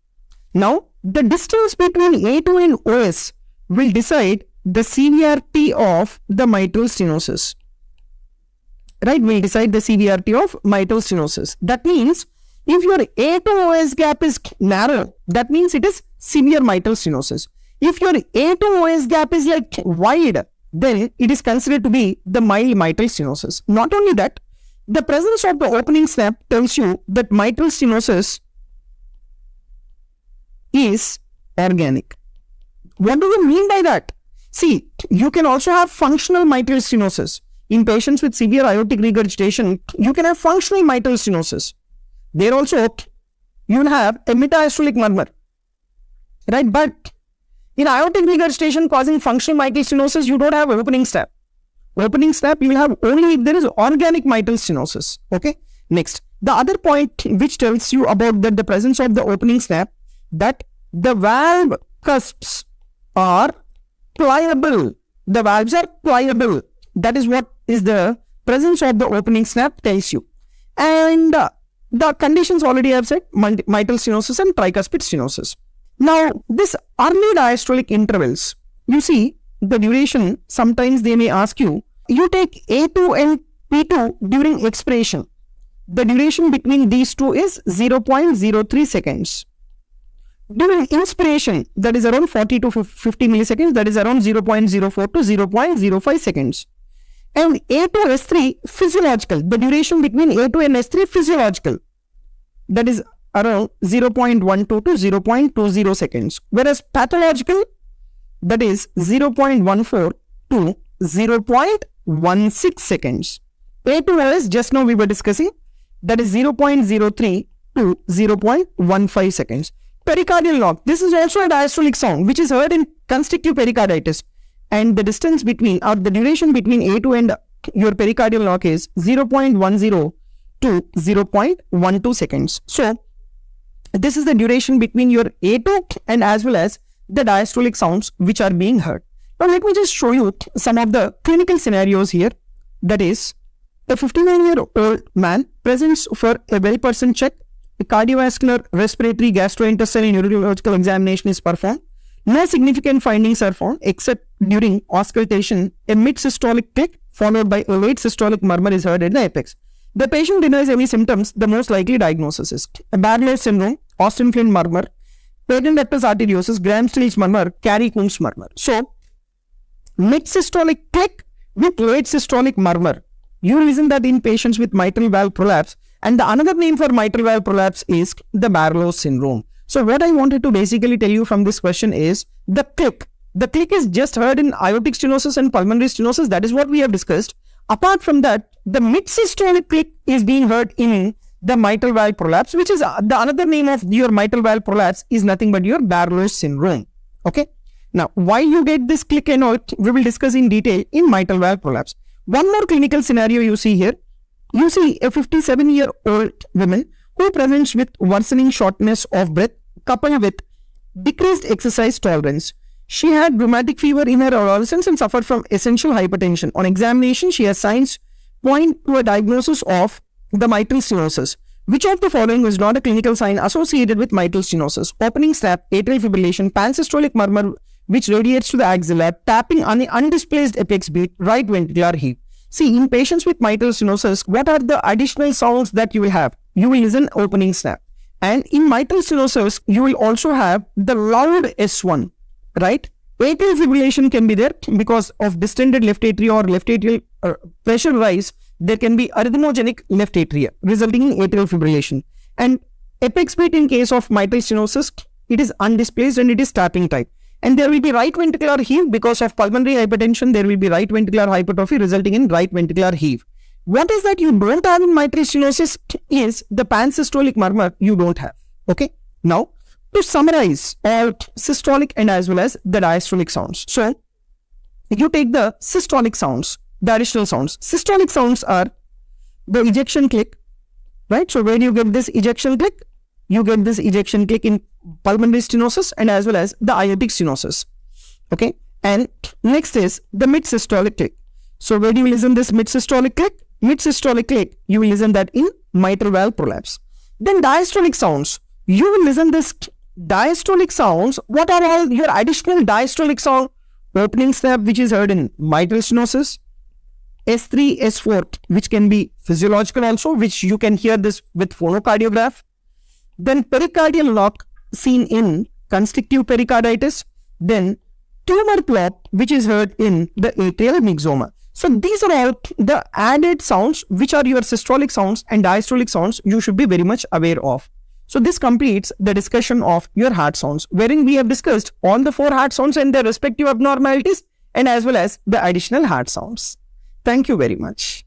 Now, the distance between A2 and OS will decide the severity of the mitral stenosis. Right, we'll decide the severity of mitral stenosis. That means if your A to OS gap is narrow, that means it is severe mitral stenosis. If your A to OS gap is like wide, then it is considered to be the mild mitral stenosis. Not only that, the presence of the opening snap tells you that mitral stenosis is organic. What do you mean by that? See, you can also have functional mitral stenosis. In patients with severe aortic regurgitation, you can have functional mitral stenosis. There also, you will have a meta-diastolic murmur, right? But in aortic regurgitation causing functional mitral stenosis, you don't have opening snap. Opening snap you will have only if there is organic mitral stenosis. Okay. Next, the other point which tells you about the presence of the opening snap, that the valve cusps are pliable. The valves are pliable. That is what is the presence of the opening snap tells you. And the conditions already I have said, mitral stenosis and tricuspid stenosis. Now, this early diastolic intervals, you see the duration, sometimes they may ask you, you take A2 and P2 during expiration. The duration between these two is 0.03 seconds. During inspiration, that is around 40 to 50 milliseconds, that is around 0.04 to 0.05 seconds. And A2 S3 physiological, the duration between A2 and S3 physiological, that is around 0.12 to 0.20 seconds. Whereas pathological, that is 0.14 to 0.16 seconds. A2LS, just now we were discussing, that is 0.03 to 0.15 seconds. Pericardial lock, this is also a diastolic sound which is heard in constrictive pericarditis. And the distance between, or the duration between A2 and your pericardial lock is 0.10 to 0.12 seconds. So, this is the duration between your A2 and as well as the diastolic sounds which are being heard. Now, let me just show you some of the clinical scenarios here. That is, a 59-year-old man presents for a well-person check. A cardiovascular, respiratory, gastrointestinal, and neurological examination is performed. No significant findings are found except during auscultation, a mid-systolic click followed by a late systolic murmur is heard at the apex. The patient denies any symptoms. The most likely diagnosis is a Barlow syndrome, Austin-Flint murmur, patent ductus arteriosus, Gram-Stieltjes murmur, Carey-Coombs murmur. So, mid-systolic click with late systolic murmur. You listen that in patients with mitral valve prolapse, and the another name for mitral valve prolapse is the Barlow syndrome. So what I wanted to basically tell you from this question is the click. The click is just heard in aortic stenosis and pulmonary stenosis. That is what we have discussed. Apart from that, the mid-systolic click is being heard in the mitral valve prolapse, which is the another name of your mitral valve prolapse is nothing but your Barlow syndrome. Okay. Now, why you get this click and all, we will discuss in detail in mitral valve prolapse. One more clinical scenario you see here. You see a 57-year-old woman who presents with worsening shortness of breath coupled with decreased exercise tolerance. She had rheumatic fever in her adolescence and suffered from essential hypertension. On examination, she has signs point to a diagnosis of the mitral stenosis. Which of the following is not a clinical sign associated with mitral stenosis? Opening snap, atrial fibrillation, pansystolic murmur which radiates to the axilla, tapping on the undisplaced apex beat, right ventricular heave. See, in patients with mitral stenosis, what are the additional sounds that you will have? You will listen opening snap. And in mitral stenosis, you will also have the loud S1, right? Atrial fibrillation can be there because of distended left atria or left atrial pressure rise. There can be arrhythmogenic left atria, resulting in atrial fibrillation. And apex beat in case of mitral stenosis, it is undisplaced and it is tapping type. And there will be right ventricular heave because of pulmonary hypertension. There will be right ventricular hypertrophy resulting in right ventricular heave. What is that you don't have in mitral stenosis is the pansystolic murmur you don't have. Okay. Now, to summarize all systolic and as well as the diastolic sounds. So, you take the systolic sounds, the additional sounds. Systolic sounds are the ejection click, right? So, where do you get this ejection click? You get this ejection click in pulmonary stenosis and as well as the aortic stenosis. Okay. And next is the mid-systolic click. So, where do you listen this mid-systolic click? Mid-systolic click, you will listen that in mitral valve prolapse. Then diastolic sounds. You will listen this diastolic sounds. What are all your additional diastolic sound? opening snap, which is heard in mitral stenosis, S3, S4, which can be physiological also, which you can hear this with phonocardiograph. Then pericardial lock seen in constrictive pericarditis. Then tumor clot, which is heard in the atrial myxoma. So these are all the added sounds, which are your systolic sounds and diastolic sounds you should be very much aware of. So this completes the discussion of your heart sounds, wherein we have discussed all the 4 heart sounds and their respective abnormalities, and as well as the additional heart sounds. Thank you very much.